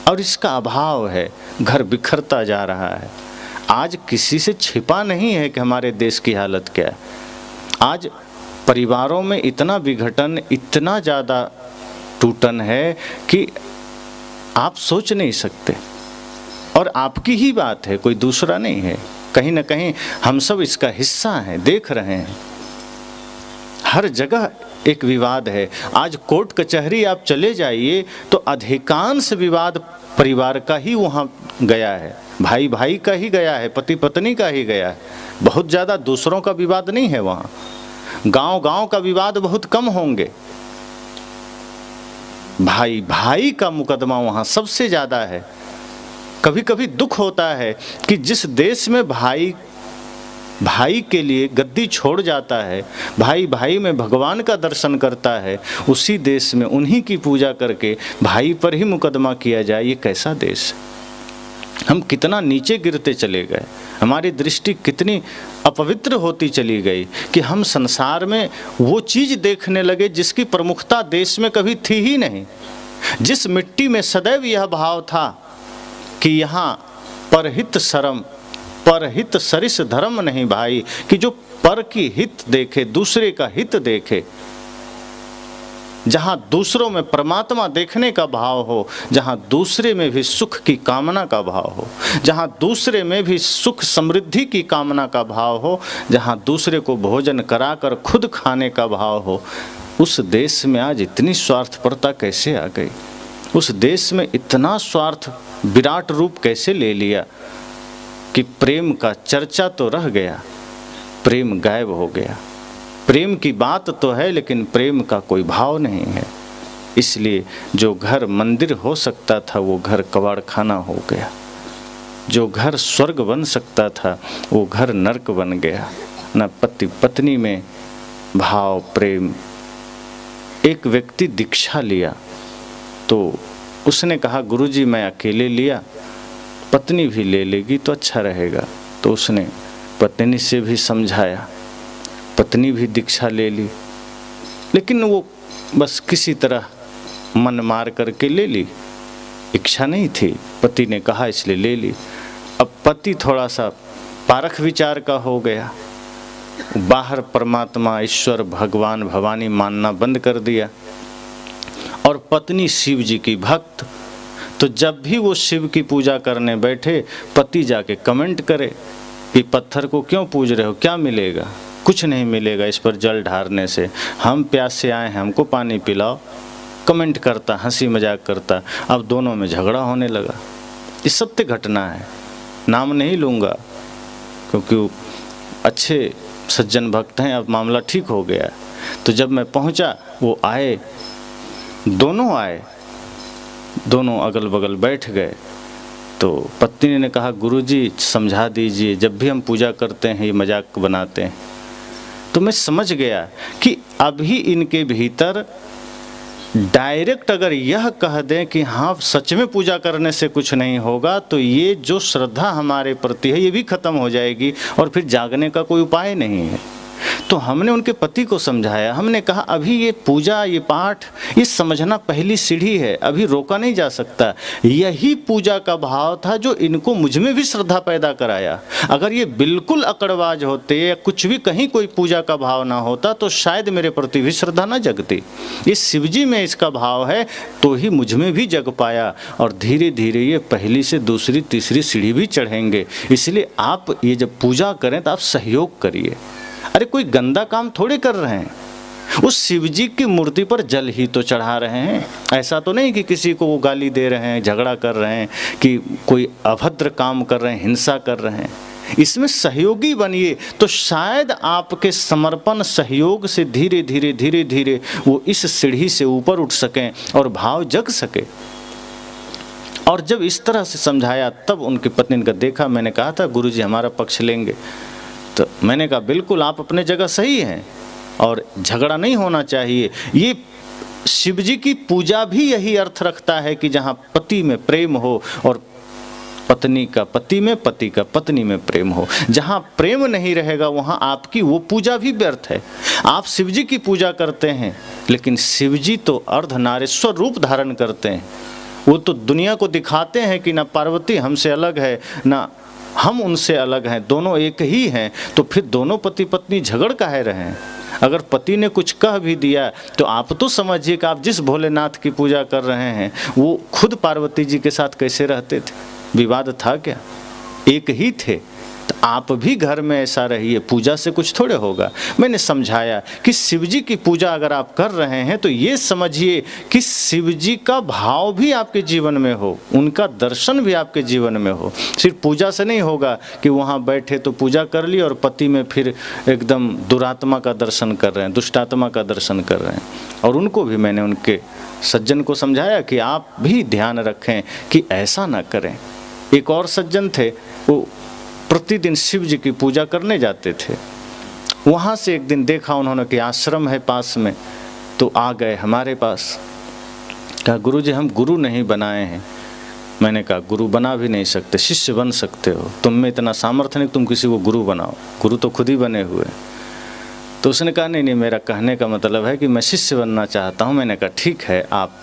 और इसका अभाव है, घर बिखरता जा रहा है। आज किसी से छिपा नहीं है कि हमारे देश की हालत क्या है। आज परिवारों में इतना विघटन, इतना ज़्यादा टूटन है कि आप सोच नहीं सकते। और आपकी ही बात है, कोई दूसरा नहीं है। कहीं ना कहीं हम सब इसका हिस्सा हैं, देख रहे हैं। हर जगह एक विवाद है। आज कोर्ट कचहरी आप चले जाइए तो अधिकांश विवाद परिवार का ही वहाँ गया है, भाई भाई का ही गया है, पति पत्नी का ही गया है। बहुत ज़्यादा दूसरों का विवाद नहीं है वहाँ। गांव गांव का विवाद बहुत कम होंगे। भाई भाई का मुकदमा वहाँ सबसे ज़्यादा है। कभी कभी दुख होता है कि जिस देश में भाई भाई के लिए गद्दी छोड़ जाता है, भाई भाई में भगवान का दर्शन करता है, उसी देश में उन्हीं की पूजा करके भाई पर ही मुकदमा किया जाए, ये कैसा देश। हम कितना नीचे गिरते चले गए, हमारी दृष्टि कितनी अपवित्र होती चली गई कि हम संसार में वो चीज़ देखने लगे जिसकी प्रमुखता देश में कभी थी ही नहीं। जिस मिट्टी में सदैव यह भाव था कि यहाँ परहित शरम, परहित सरिस धर्म नहीं भाई, कि जो पर की हित देखे, दूसरे का हित देखे, जहाँ दूसरों में परमात्मा देखने का भाव हो, जहाँ दूसरे में भी सुख की कामना का भाव हो, जहाँ दूसरे में भी सुख समृद्धि की कामना का भाव हो, जहाँ दूसरे को भोजन कराकर खुद खाने का भाव हो, उस देश में आज इतनी स्वार्थपरता कैसे आ गई? उस देश में इतना स्वार्थ विराट रूप कैसे ले लिया कि प्रेम का चर्चा तो रह गया, प्रेम गायब हो गया। प्रेम की बात तो है लेकिन प्रेम का कोई भाव नहीं है। इसलिए जो घर मंदिर हो सकता था वो घर कबाड़खाना हो गया, जो घर स्वर्ग बन सकता था वो घर नरक बन गया। न पति पत्नी में भाव प्रेम। एक व्यक्ति दीक्षा लिया तो उसने कहा गुरुजी मैं अकेले लिया, पत्नी भी ले लेगी तो अच्छा रहेगा। तो उसने पत्नी से भी समझाया, पत्नी भी दीक्षा ले ली, लेकिन वो बस किसी तरह मन मार करके ले ली, इच्छा नहीं थी, पति ने कहा इसलिए ले ली। अब पति थोड़ा सा पारख विचार का हो गया, बाहर परमात्मा ईश्वर भगवान भवानी मानना बंद कर दिया। और पत्नी शिव जी की भक्त, तो जब भी वो शिव की पूजा करने बैठे पति जाके कमेंट करे कि पत्थर को क्यों पूज रहे हो, क्या मिलेगा? कुछ नहीं मिलेगा इस पर जल ढारने से, हम प्यास से आए हैं, हमको पानी पिलाओ। कमेंट करता, हंसी मजाक करता। अब दोनों में झगड़ा होने लगा। ये सत्य घटना है, नाम नहीं लूँगा क्योंकि वो अच्छे सज्जन भक्त हैं। अब मामला ठीक हो गया। तो जब मैं पहुंचा वो आए, दोनों आए, दोनों अगल बगल बैठ गए। तो पत्नी ने कहा गुरुजी समझा दीजिए, जब भी हम पूजा करते हैं ये मजाक बनाते हैं। तो मैं समझ गया कि अभी इनके भीतर डायरेक्ट अगर यह कह दें कि हाँ सच में पूजा करने से कुछ नहीं होगा तो ये जो श्रद्धा हमारे प्रति है ये भी खत्म हो जाएगी और फिर जागने का कोई उपाय नहीं है। तो हमने उनके पति को समझाया, हमने कहा अभी ये पूजा ये पाठ ये समझना पहली सीढ़ी है, अभी रोका नहीं जा सकता। यही पूजा का भाव था जो इनको मुझ में भी श्रद्धा पैदा कराया। अगर ये बिल्कुल अकड़बाज होते या कुछ भी कहीं कोई पूजा का भाव ना होता तो शायद मेरे प्रति भी श्रद्धा ना जगती। ये शिवजी में इसका भाव है तो ही मुझ में भी जग पाया और धीरे धीरे ये पहली से दूसरी तीसरी सीढ़ी भी चढ़ेंगे। इसलिए आप ये जब पूजा करें तो आप सहयोग करिए। अरे कोई गंदा काम थोड़े कर रहे हैं, उस शिवजी की मूर्ति पर जल ही तो चढ़ा रहे हैं। ऐसा तो नहीं कि किसी को वो गाली दे रहे हैं, झगड़ा कर रहे हैं, कि कोई अभद्र काम कर रहे हैं, हिंसा कर रहे हैं। इसमें सहयोगी बनिए तो शायद आपके समर्पण सहयोग से धीरे धीरे धीरे धीरे वो इस सीढ़ी से ऊपर उठ सकें और भाव जग सके। और जब इस तरह से समझाया तब उनकी पत्नी ने देखा, मैंने कहा था गुरुजी हमारा पक्ष लेंगे। तो मैंने कहा बिल्कुल आप अपने जगह सही हैं और झगड़ा नहीं होना चाहिए। ये शिव जी की पूजा भी यही अर्थ रखता है कि जहाँ पति में प्रेम हो और पत्नी का पति में, पति का पत्नी में प्रेम हो। जहाँ प्रेम नहीं रहेगा वहाँ आपकी वो पूजा भी व्यर्थ है। आप शिव जी की पूजा करते हैं, लेकिन शिव जी तो अर्धनारीश्वर रूप धारण करते हैं। वो तो दुनिया को दिखाते हैं कि ना पार्वती हमसे अलग है, ना हम उनसे अलग हैं, दोनों एक ही हैं। तो फिर दोनों पति पत्नी झगड़ काहे रहे हैं? अगर पति ने कुछ कह भी दिया तो आप तो समझिए कि आप जिस भोलेनाथ की पूजा कर रहे हैं वो खुद पार्वती जी के साथ कैसे रहते थे? विवाद था क्या? एक ही थे। तो आप भी घर में ऐसा रहिए, पूजा से कुछ थोड़े होगा। मैंने समझाया कि शिव जी की पूजा अगर आप कर रहे हैं तो ये समझिए कि शिव जी का भाव भी आपके जीवन में हो, उनका दर्शन भी आपके जीवन में हो। सिर्फ पूजा से नहीं होगा कि वहाँ बैठे तो पूजा कर ली और पति में फिर एकदम दुरात्मा का दर्शन कर रहे हैं, दुष्टात्मा का दर्शन कर रहे हैं। और उनको भी मैंने, उनके सज्जन को समझाया कि आप भी ध्यान रखें कि ऐसा ना करें। एक और सज्जन थे, वो प्रतिदिन शिव जी की पूजा करने जाते थे। वहाँ से एक दिन देखा उन्होंने कि आश्रम है पास में, तो आ गए हमारे पास। कहा गुरु जी हम गुरु नहीं बनाए हैं। मैंने कहा गुरु बना भी नहीं सकते, शिष्य बन सकते हो। तुम में इतना सामर्थ्य नहीं तुम किसी को गुरु बनाओ, गुरु तो खुद ही बने हुए। तो उसने कहा नहीं, मेरा कहने का मतलब है कि मैं शिष्य बनना चाहता हूँ। मैंने कहा ठीक है आप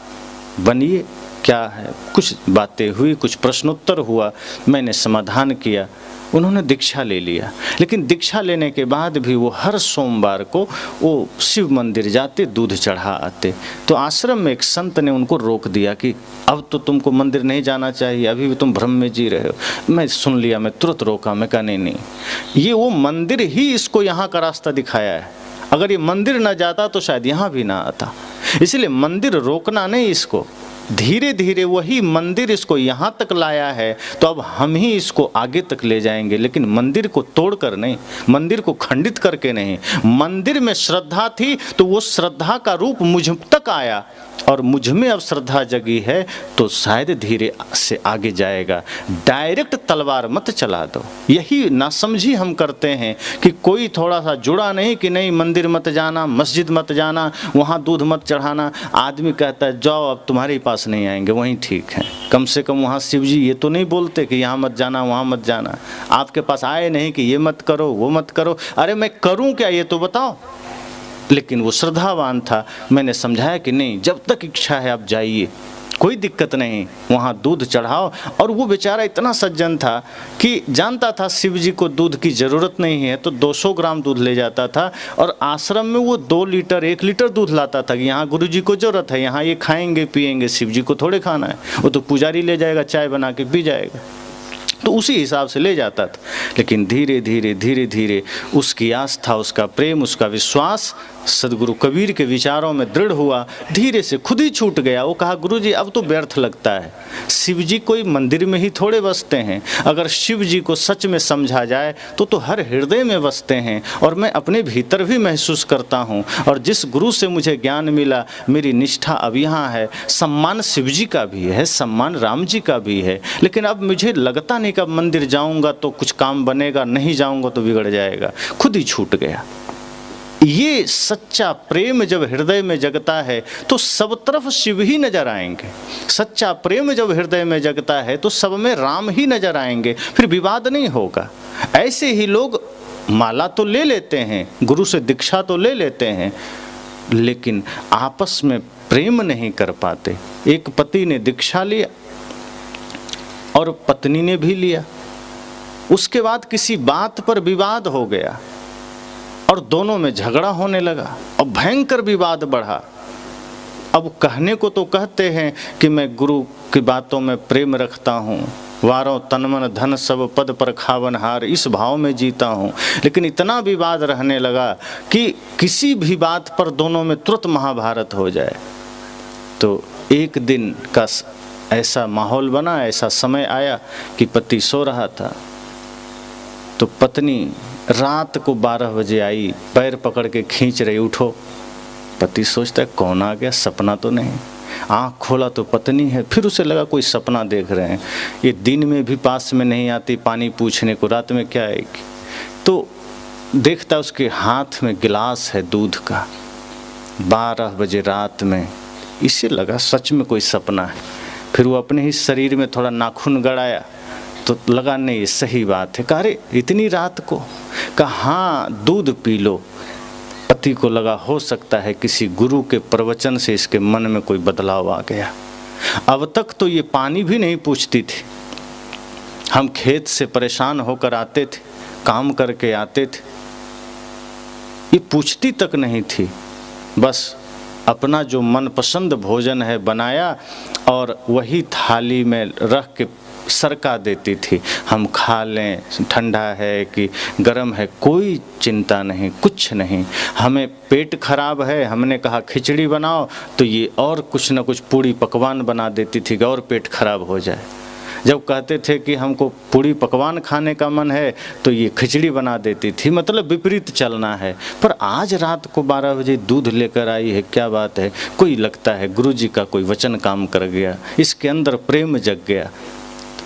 बनिए, क्या है। कुछ बातें हुई, कुछ प्रश्नोत्तर हुआ, मैंने समाधान किया, उन्होंने दीक्षा ले लिया। लेकिन दीक्षा लेने के बाद भी वो हर सोमवार को वो शिव मंदिर जाते, दूध चढ़ा आते। तो आश्रम में एक संत ने उनको रोक दिया कि अब तो तुमको मंदिर नहीं जाना चाहिए, अभी भी तुम भ्रम में जी रहे हो। मैं सुन लिया, मैं तुरंत रोका। मैं कहा नहीं, ये वो मंदिर ही इसको यहाँ का रास्ता दिखाया है। अगर ये मंदिर न जाता तो शायद यहाँ भी ना आता। इसलिए मंदिर रोकना नहीं, इसको धीरे धीरे वही मंदिर इसको यहाँ तक लाया है, तो अब हम ही इसको आगे तक ले जाएंगे। लेकिन मंदिर को तोड़कर नहीं, मंदिर को खंडित करके नहीं। मंदिर में श्रद्धा थी तो वो श्रद्धा का रूप मुझ तक आया, और मुझ में अब श्रद्धा जगी है तो शायद धीरे से आगे जाएगा। डायरेक्ट तलवार मत चला दो। यही नासमझी हम करते हैं कि कोई थोड़ा सा जुड़ा नहीं कि नहीं मंदिर मत जाना, मस्जिद मत जाना, वहाँ दूध मत चढ़ाना। आदमी कहता है जाओ अब तुम्हारे पास नहीं आएंगे, वहीं ठीक है। कम से कम वहाँ शिव जी ये तो नहीं बोलते कि यहाँ मत जाना, वहाँ मत जाना। आपके पास आए नहीं कि ये मत करो, वो मत करो। अरे मैं करूँ क्या ये तो बताओ। लेकिन वो श्रद्धावान था। मैंने समझाया कि नहीं, जब तक इच्छा है आप जाइए, कोई दिक्कत नहीं, वहाँ दूध चढ़ाओ। और वो बेचारा इतना सज्जन था कि जानता था शिव जी को दूध की ज़रूरत नहीं है, तो 200 ग्राम दूध ले जाता था। और आश्रम में वो 2 लीटर 1 लीटर दूध लाता था कि यहाँ गुरु जी को ज़रूरत है, यहाँ ये खाएंगे पिएंगे, शिव जी को थोड़े खाना है, वो तो पुजारी ले जाएगा, चाय बना के पी जाएगा। तो उसी हिसाब से ले जाता था। लेकिन धीरे धीरे धीरे धीरे उसकी आस्था, उसका प्रेम, उसका विश्वास सदगुरु कबीर के विचारों में दृढ़ हुआ। धीरे से खुद ही छूट गया। वो कहा गुरु जी अब तो व्यर्थ लगता है, शिव जी कोई मंदिर में ही थोड़े बसते हैं। अगर शिव जी को सच में समझा जाए तो हर हृदय में बसते हैं, और मैं अपने भीतर भी महसूस करता हूँ। और जिस गुरु से मुझे ज्ञान मिला, मेरी निष्ठा अब यहाँ है। सम्मान शिव जी का भी है, सम्मान राम जी का भी है। लेकिन अब मुझे लगता नहीं कि अब मंदिर जाऊँगा तो कुछ काम बनेगा, नहीं जाऊँगा तो बिगड़ जाएगा। खुद ही छूट गया। ये सच्चा प्रेम जब हृदय में जगता है तो सब तरफ शिव ही नजर आएंगे। सच्चा प्रेम जब हृदय में जगता है तो सब में राम ही नजर आएंगे, फिर विवाद नहीं होगा। ऐसे ही लोग माला तो ले लेते हैं, गुरु से दीक्षा तो ले लेते हैं, लेकिन आपस में प्रेम नहीं कर पाते। एक पति ने दीक्षा लिया और पत्नी ने भी लिया, उसके बाद किसी बात पर विवाद हो गया और दोनों में झगड़ा होने लगा और भयंकर विवाद बढ़ा। अब कहने को तो कहते हैं कि मैं गुरु की बातों में प्रेम रखता हूँ, वारों तन मन धन सब पद पर खावनहार, इस भाव में जीता हूँ। लेकिन इतना विवाद रहने लगा कि किसी भी बात पर दोनों में तुरंत महाभारत हो जाए। तो एक दिन का ऐसा माहौल बना, ऐसा समय आया कि पति सो रहा था, तो पत्नी रात को 12 बजे आई, पैर पकड़ के खींच रही, उठो। पति सोचता है कौन आ गया, सपना तो नहीं। आँख खोला तो पत्नी है। फिर उसे लगा कोई सपना देख रहे हैं, ये दिन में भी पास में नहीं आती पानी पूछने को, रात में क्या आएगी। तो देखता उसके हाथ में गिलास है दूध का। 12 बजे रात में इसे लगा सच में कोई सपना है। फिर वो अपने ही शरीर में थोड़ा नाखून गड़ाया तो लगा नहीं ये सही बात है। कहा अरे इतनी रात को, कहा हाँ दूध पी लो। पति को लगा हो सकता है किसी गुरु के प्रवचन से इसके मन में कोई बदलाव आ गया। अब तक तो ये पानी भी नहीं पूछती थी। हम खेत से परेशान होकर आते थे, काम करके आते थे, ये पूछती तक नहीं थी। बस अपना जो मनपसंद भोजन है बनाया और वही थाली में रख के सरका देती थी। हम खा लें, ठंडा है कि गर्म है, कोई चिंता नहीं, कुछ नहीं। हमें पेट खराब है, हमने कहा खिचड़ी बनाओ तो ये और कुछ न कुछ पूड़ी पकवान बना देती थी कि और पेट खराब हो जाए। जब कहते थे कि हमको पूड़ी पकवान खाने का मन है तो ये खिचड़ी बना देती थी। मतलब विपरीत चलना है। पर आज रात को 12 बजे दूध लेकर आई है, क्या बात है? कोई लगता है गुरुजी का कोई वचन काम कर गया, इसके अंदर प्रेम जग गया।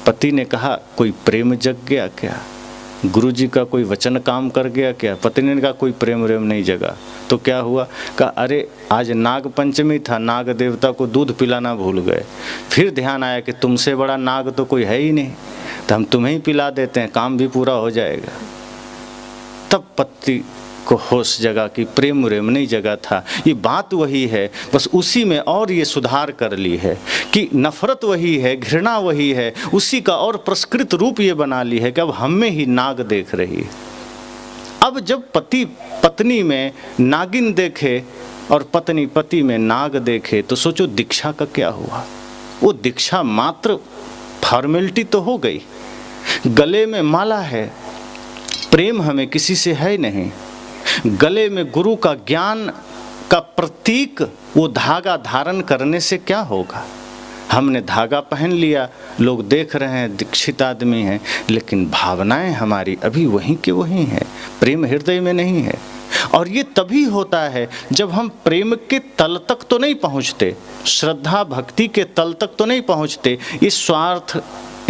पति ने कहा कोई प्रेम जग गया क्या? गुरुजी का कोई वचन काम कर गया क्या? पत्नी ने कहा कोई प्रेम व्रेम नहीं जगा। तो क्या हुआ? कहा अरे आज नाग पंचमी था, नाग देवता को दूध पिलाना भूल गए। फिर ध्यान आया कि तुमसे बड़ा नाग तो कोई है ही नहीं, तो हम तुम्हें ही पिला देते हैं, काम भी पूरा हो जाएगा। तब पति को होश जगा कि प्रेम व्रेम नहीं जगा था। ये बात वही है, बस उसी में और ये सुधार कर ली है कि नफरत वही है, घृणा वही है, उसी का और प्रस्कृत रूप ये बना ली है कि अब हम में ही नाग देख रही है। अब जब पति पत्नी में नागिन देखे और पत्नी पति में नाग देखे तो सोचो दीक्षा का क्या हुआ। वो दीक्षा मात्र फॉर्मेलिटी तो हो गई, गले में माला है, प्रेम हमें किसी से है नहीं। गले में गुरु का ज्ञान का प्रतीक वो धागा धारण करने से क्या होगा? हमने धागा पहन लिया, लोग देख रहे हैं दीक्षित आदमी हैं, लेकिन भावनाएं हमारी अभी वहीं के वहीं हैं, प्रेम हृदय में नहीं है। और ये तभी होता है जब हम प्रेम के तल तक तो नहीं पहुंचते, श्रद्धा भक्ति के तल तक तो नहीं पहुंचते, ये स्वार्थ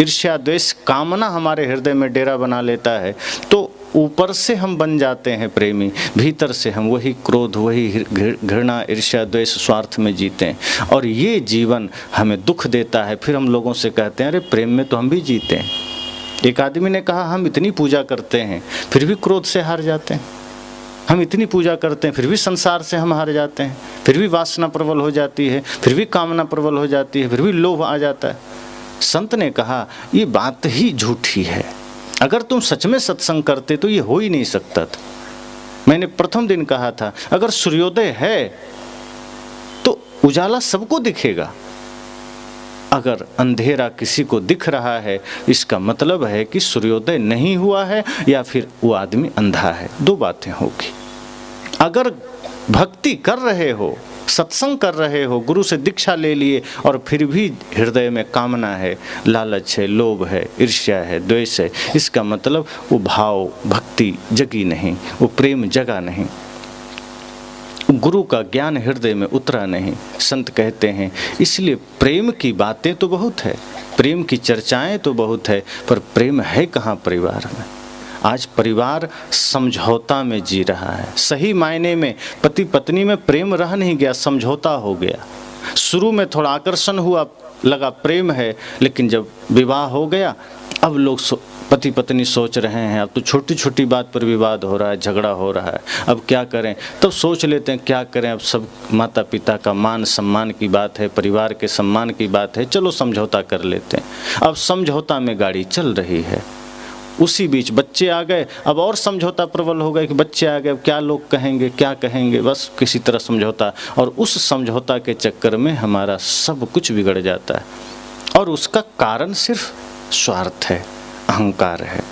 ईर्ष्या द्वेष कामना हमारे हृदय में डेरा बना लेता है। तो ऊपर से हम बन जाते हैं प्रेमी, भीतर से हम वही क्रोध, वही घृणा, ईर्ष्या द्वेष, स्वार्थ में जीते हैं और ये जीवन हमें दुख देता है। फिर हम लोगों से कहते हैं अरे प्रेम में तो हम भी जीते हैं। एक आदमी ने कहा हम इतनी पूजा करते हैं फिर भी क्रोध से हार जाते हैं, हम इतनी पूजा करते हैं फिर भी संसार से हम हार जाते हैं, फिर भी वासना प्रबल हो जाती है, फिर भी कामना प्रबल हो जाती है, फिर भी लोभ आ जाता है। संत ने कहा ये बात ही झूठी है, अगर तुम सच में सत्संग करते तो ये हो ही नहीं सकता था। मैंने प्रथम दिन कहा था अगर सूर्योदय है तो उजाला सबको दिखेगा, अगर अंधेरा किसी को दिख रहा है इसका मतलब है कि सूर्योदय नहीं हुआ है या फिर वो आदमी अंधा है। दो बातें होगी। अगर भक्ति कर रहे हो, सत्संग कर रहे हो, गुरु से दीक्षा ले लिए और फिर भी हृदय में कामना है, लालच है, लोभ है, ईर्ष्या है, द्वेष है, इसका मतलब वो भाव भक्ति जगी नहीं, वो प्रेम जगा नहीं, गुरु का ज्ञान हृदय में उतरा नहीं। संत कहते हैं इसलिए प्रेम की बातें तो बहुत है, प्रेम की चर्चाएं तो बहुत है, पर प्रेम है कहाँ परिवार में। आज परिवार समझौता में जी रहा है। सही मायने में पति पत्नी में प्रेम रह नहीं गया, समझौता हो गया। शुरू में थोड़ा आकर्षण हुआ, लगा प्रेम है, लेकिन जब विवाह हो गया अब लोग पति पत्नी सोच रहे हैं अब तो छोटी छोटी बात पर विवाद हो रहा है, झगड़ा हो रहा है, अब क्या करें। तब सोच लेते हैं क्या करें, अब सब माता पिता का मान सम्मान की बात है, परिवार के सम्मान की बात है, चलो समझौता कर लेते हैं। अब समझौता में गाड़ी चल रही है। उसी बीच बच्चे आ गए, अब और समझौता प्रबल हो गए कि बच्चे आ गए, अब क्या लोग कहेंगे, क्या कहेंगे, बस किसी तरह समझौता। और उस समझौता के चक्कर में हमारा सब कुछ बिगड़ जाता है और उसका कारण सिर्फ स्वार्थ है, अहंकार है।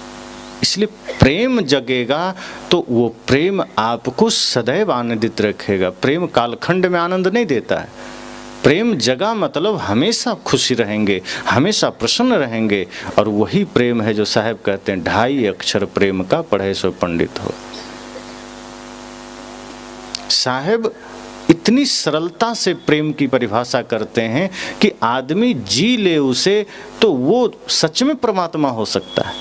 इसलिए प्रेम जगेगा तो वो प्रेम आपको सदैव आनंदित रखेगा। प्रेम कालखंड में आनंद नहीं देता है। प्रेम जगा मतलब हमेशा खुशी रहेंगे, हमेशा प्रसन्न रहेंगे। और वही प्रेम है जो साहब कहते हैं 2.5 अक्षर प्रेम का पढ़े सो पंडित हो। साहब इतनी सरलता से प्रेम की परिभाषा करते हैं कि आदमी जी ले उसे तो वो सच में परमात्मा हो सकता है।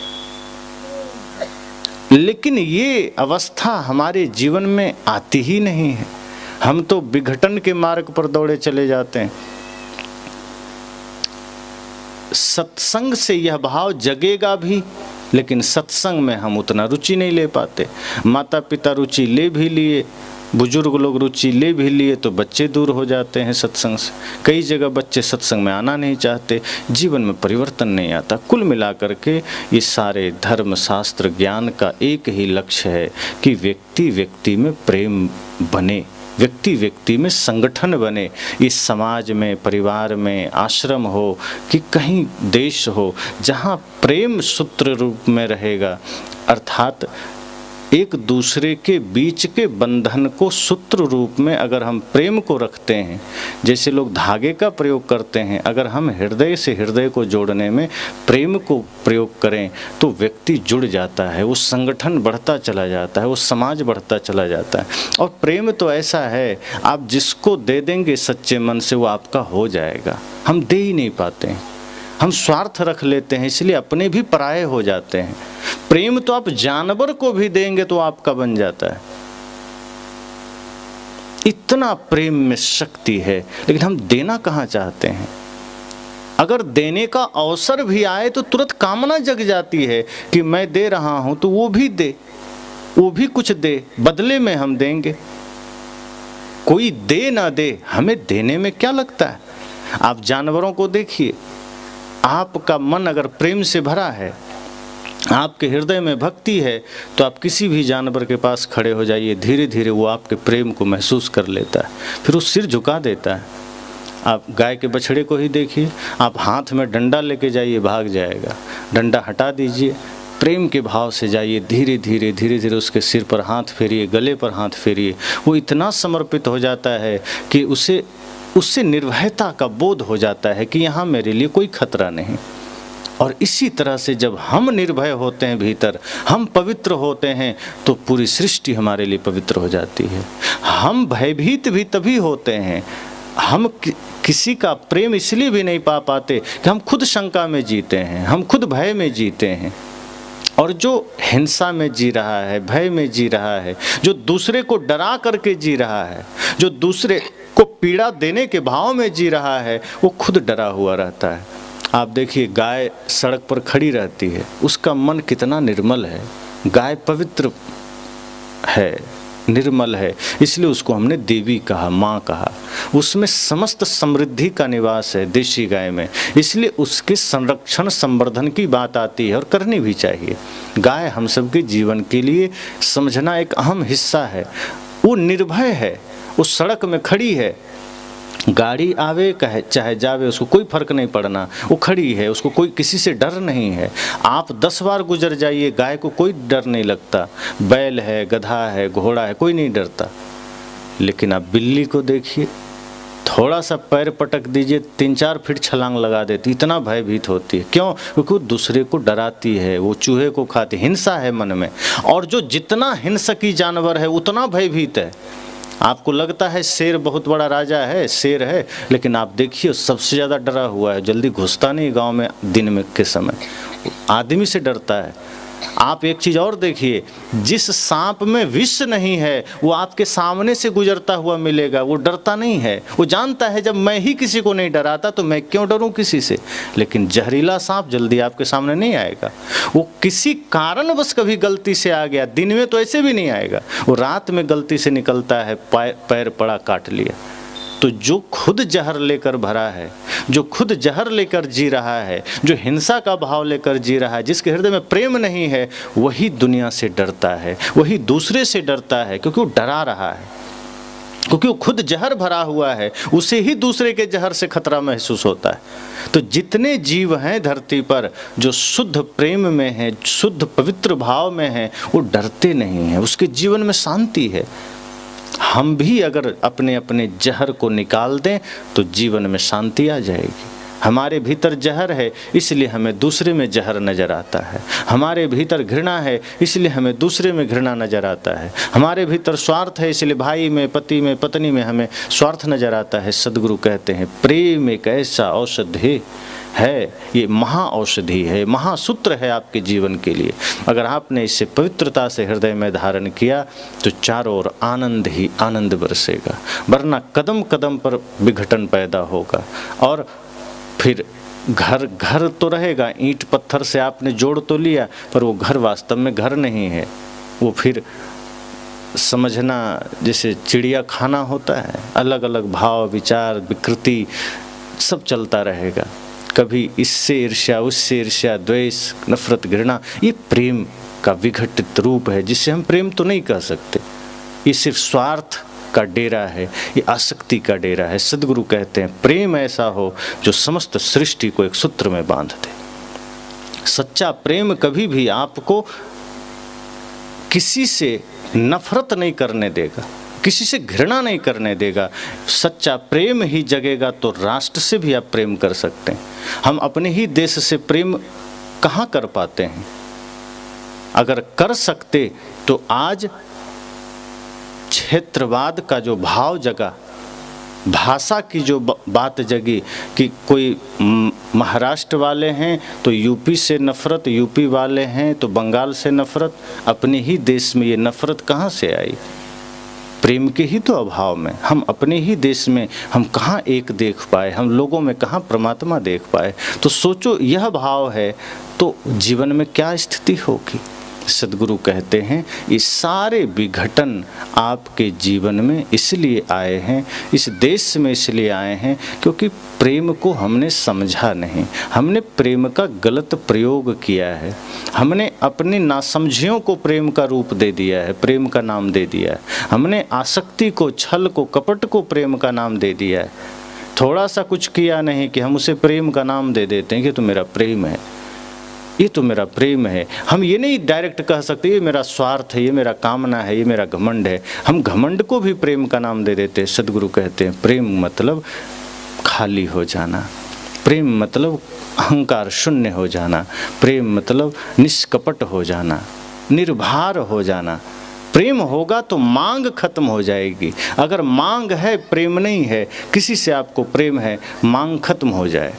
लेकिन ये अवस्था हमारे जीवन में आती ही नहीं है। हम तो विघटन के मार्ग पर दौड़े चले जाते हैं। सत्संग से यह भाव जगेगा भी, लेकिन सत्संग में हम उतना रुचि नहीं ले पाते। माता पिता रुचि ले भी लिए, बुजुर्ग लोग रुचि ले भी लिए तो बच्चे दूर हो जाते हैं सत्संग से। कई जगह बच्चे सत्संग में आना नहीं चाहते, जीवन में परिवर्तन नहीं आता। कुल मिलाकर के ये सारे धर्म शास्त्र ज्ञान का एक ही लक्ष्य है कि व्यक्ति व्यक्ति में प्रेम बने, व्यक्ति व्यक्ति में संगठन बने। इस समाज में, परिवार में, आश्रम हो कि कहीं देश हो, जहाँ प्रेम सूत्र रूप में रहेगा, अर्थात एक दूसरे के बीच के बंधन को सूत्र रूप में अगर हम प्रेम को रखते हैं, जैसे लोग धागे का प्रयोग करते हैं, अगर हम हृदय से हृदय को जोड़ने में प्रेम को प्रयोग करें तो व्यक्ति जुड़ जाता है, वो संगठन बढ़ता चला जाता है, वो समाज बढ़ता चला जाता है। और प्रेम तो ऐसा है, आप जिसको दे देंगे सच्चे मन से वो आपका हो जाएगा। हम दे ही नहीं पाते हैं, हम स्वार्थ रख लेते हैं, इसलिए अपने भी पराये हो जाते हैं। प्रेम तो आप जानवर को भी देंगे तो आपका बन जाता है। इतना प्रेम में शक्ति है, लेकिन हम देना कहाँ चाहते हैं। अगर देने का अवसर भी आए तो तुरंत कामना जग जाती है कि मैं दे रहा हूं तो वो भी दे, वो भी कुछ दे, बदले में हम देंगे। कोई दे ना दे, हमें देने में क्या लगता है। आप जानवरों को देखिए, आपका मन अगर प्रेम से भरा है, आपके हृदय में भक्ति है, तो आप किसी भी जानवर के पास खड़े हो जाइए, धीरे धीरे वो आपके प्रेम को महसूस कर लेता है, फिर वो सिर झुका देता है। आप गाय के बछड़े को ही देखिए, आप हाथ में डंडा लेके जाइए, भाग जाएगा। डंडा हटा दीजिए, प्रेम के भाव से जाइए, धीरे धीरे धीरे धीरे उसके सिर पर हाथ फेरिए, गले पर हाथ फेरिए। वो इतना समर्पित हो जाता है कि उससे निर्भयता का बोध हो जाता है कि यहाँ मेरे लिए कोई खतरा नहीं। और इसी तरह से जब हम निर्भय होते हैं भीतर, हम पवित्र होते हैं, तो पूरी सृष्टि हमारे लिए पवित्र हो जाती है। हम भयभीत भी तभी होते हैं, हम किसी का प्रेम इसलिए भी नहीं पा पाते कि हम खुद शंका में जीते हैं, हम खुद भय में जीते हैं। और जो हिंसा में जी रहा है, भय में जी रहा है, जो दूसरे को डरा करके जी रहा है, जो दूसरे को पीड़ा देने के भाव में जी रहा है, वो खुद डरा हुआ रहता है। आप देखिए, गाय सड़क पर खड़ी रहती है, उसका मन कितना निर्मल है। गाय पवित्र है, निर्मल है, इसलिए उसको हमने देवी कहा, माँ कहा। उसमें समस्त समृद्धि का निवास है देशी गाय में, इसलिए उसके संरक्षण संवर्धन की बात आती है और करनी भी चाहिए। गाय हम सबके जीवन के लिए समझना एक अहम हिस्सा है। वो निर्भय है, वो सड़क में खड़ी है, गाड़ी आवे चाहे जावे, उसको कोई फर्क नहीं पड़ना, वो खड़ी है, उसको कोई किसी से डर नहीं है। आप 10 बार गुजर जाइए, गाय को कोई डर नहीं लगता। बैल है, गधा है, घोड़ा है, कोई नहीं डरता। लेकिन आप बिल्ली को देखिए, थोड़ा सा पैर पटक दीजिए, 3-4 फीट छलांग लगा देती, इतना भयभीत होती है। क्यों? क्योंकि वो दूसरे को डराती है, वो चूहे को खाती, हिंसा है मन में। और जो जितना हिंसकी जानवर है उतना भयभीत है। आपको लगता है शेर बहुत बड़ा राजा है, शेर है, लेकिन आप देखिए सबसे ज़्यादा डरा हुआ है, जल्दी घुसता नहीं गांव में दिन में के समय, आदमी से डरता है। आप एक चीज़ और देखिए, जिस सांप में विष नहीं है वो आपके सामने से गुजरता हुआ मिलेगा, वो डरता नहीं है। वो जानता है जब मैं ही किसी को नहीं डराता तो मैं क्यों डरूं किसी से। लेकिन जहरीला सांप जल्दी आपके सामने नहीं आएगा, वो किसी कारण बस कभी गलती से आ गया, दिन में तो ऐसे भी नहीं आएगा, वो रात में गलती से निकलता है, पैर पड़ा काट लिया। तो जो खुद जहर लेकर भरा है, जो खुद जहर लेकर जी रहा है, जो हिंसा का भाव लेकर जी रहा है, जिसके हृदय में प्रेम नहीं है, वही दुनिया से डरता है, वही दूसरे से डरता है, क्योंकि वो डरा रहा है, क्योंकि वो खुद जहर भरा हुआ है, उसे ही दूसरे के जहर से खतरा महसूस होता है। तो जितने जीव हैं धरती पर जो शुद्ध प्रेम में हैं, शुद्ध पवित्र भाव में हैं, वो डरते नहीं हैं, उसके जीवन में शांति है। हम भी अगर अपने अपने जहर को निकाल दें तो जीवन में शांति आ जाएगी। हमारे भीतर जहर है इसलिए हमें दूसरे में जहर नज़र आता है, हमारे भीतर घृणा है इसलिए हमें दूसरे में घृणा नज़र आता है, हमारे भीतर स्वार्थ है इसलिए भाई में, पति में, पत्नी में हमें स्वार्थ नज़र आता है। सदगुरु कहते हैं प्रेम एक ऐसा औषध है है, ये महा औषधि है, महासूत्र है आपके जीवन के लिए। अगर आपने इसे पवित्रता से हृदय में धारण किया तो चारों ओर आनंद ही आनंद बरसेगा, वरना कदम कदम पर विघटन पैदा होगा। और फिर घर तो रहेगा, ईंट पत्थर से आपने जोड़ तो लिया, पर वो घर वास्तव में घर नहीं है। वो फिर समझना जैसे चिड़िया खाना होता है, अलग अलग भाव विचार विकृति सब चलता रहेगा। कभी इससे ईर्ष्या, उससे ईर्ष्या, द्वेष, नफरत, घृणा, ये प्रेम का विघटित रूप है, जिसे हम प्रेम तो नहीं कह सकते। ये सिर्फ स्वार्थ का डेरा है, ये आसक्ति का डेरा है। सद्गुरु कहते हैं प्रेम ऐसा हो जो समस्त सृष्टि को एक सूत्र में बांध दे। सच्चा प्रेम कभी भी आपको किसी से नफरत नहीं करने देगा, किसी से घृणा नहीं करने देगा। सच्चा प्रेम ही जगेगा तो राष्ट्र से भी आप प्रेम कर सकते हैं। हम अपने ही देश से प्रेम कहाँ कर पाते हैं? अगर कर सकते तो आज क्षेत्रवाद का जो भाव जगा, भाषा की जो बात जगी कि कोई महाराष्ट्र वाले हैं तो यूपी से नफरत, यूपी वाले हैं तो बंगाल से नफरत, अपने ही देश में ये नफरत कहाँ से आई? प्रेम के ही तो अभाव में। हम अपने ही देश में हम कहाँ एक देख पाए, हम लोगों में कहाँ परमात्मा देख पाए? तो सोचो, यह भाव है तो जीवन में क्या स्थिति होगी। सद्गुरु कहते हैं ये सारे विघटन आपके जीवन में इसलिए आए हैं, इस देश में इसलिए आए हैं क्योंकि प्रेम को हमने समझा नहीं, हमने प्रेम का गलत प्रयोग किया है, हमने अपनी नासमझियों को प्रेम का रूप दे दिया है, प्रेम का नाम दे दिया है, हमने आसक्ति को, छल को, कपट को प्रेम का नाम दे दिया है। थोड़ा सा कुछ किया नहीं कि हम उसे प्रेम का नाम दे देते हैं कि तो मेरा प्रेम है, ये तो मेरा प्रेम है। हम ये नहीं डायरेक्ट कह सकते ये मेरा स्वार्थ है, ये मेरा कामना है, ये मेरा घमंड है। हम घमंड को भी प्रेम का नाम दे देते हैं। सद्गुरु कहते हैं प्रेम मतलब खाली हो जाना, प्रेम मतलब अहंकार शून्य हो जाना, प्रेम मतलब निष्कपट हो जाना, निर्भर हो जाना। प्रेम होगा तो मांग खत्म हो जाएगी। अगर मांग है, प्रेम नहीं है, किसी से आपको प्रेम है, मांग खत्म हो जाए।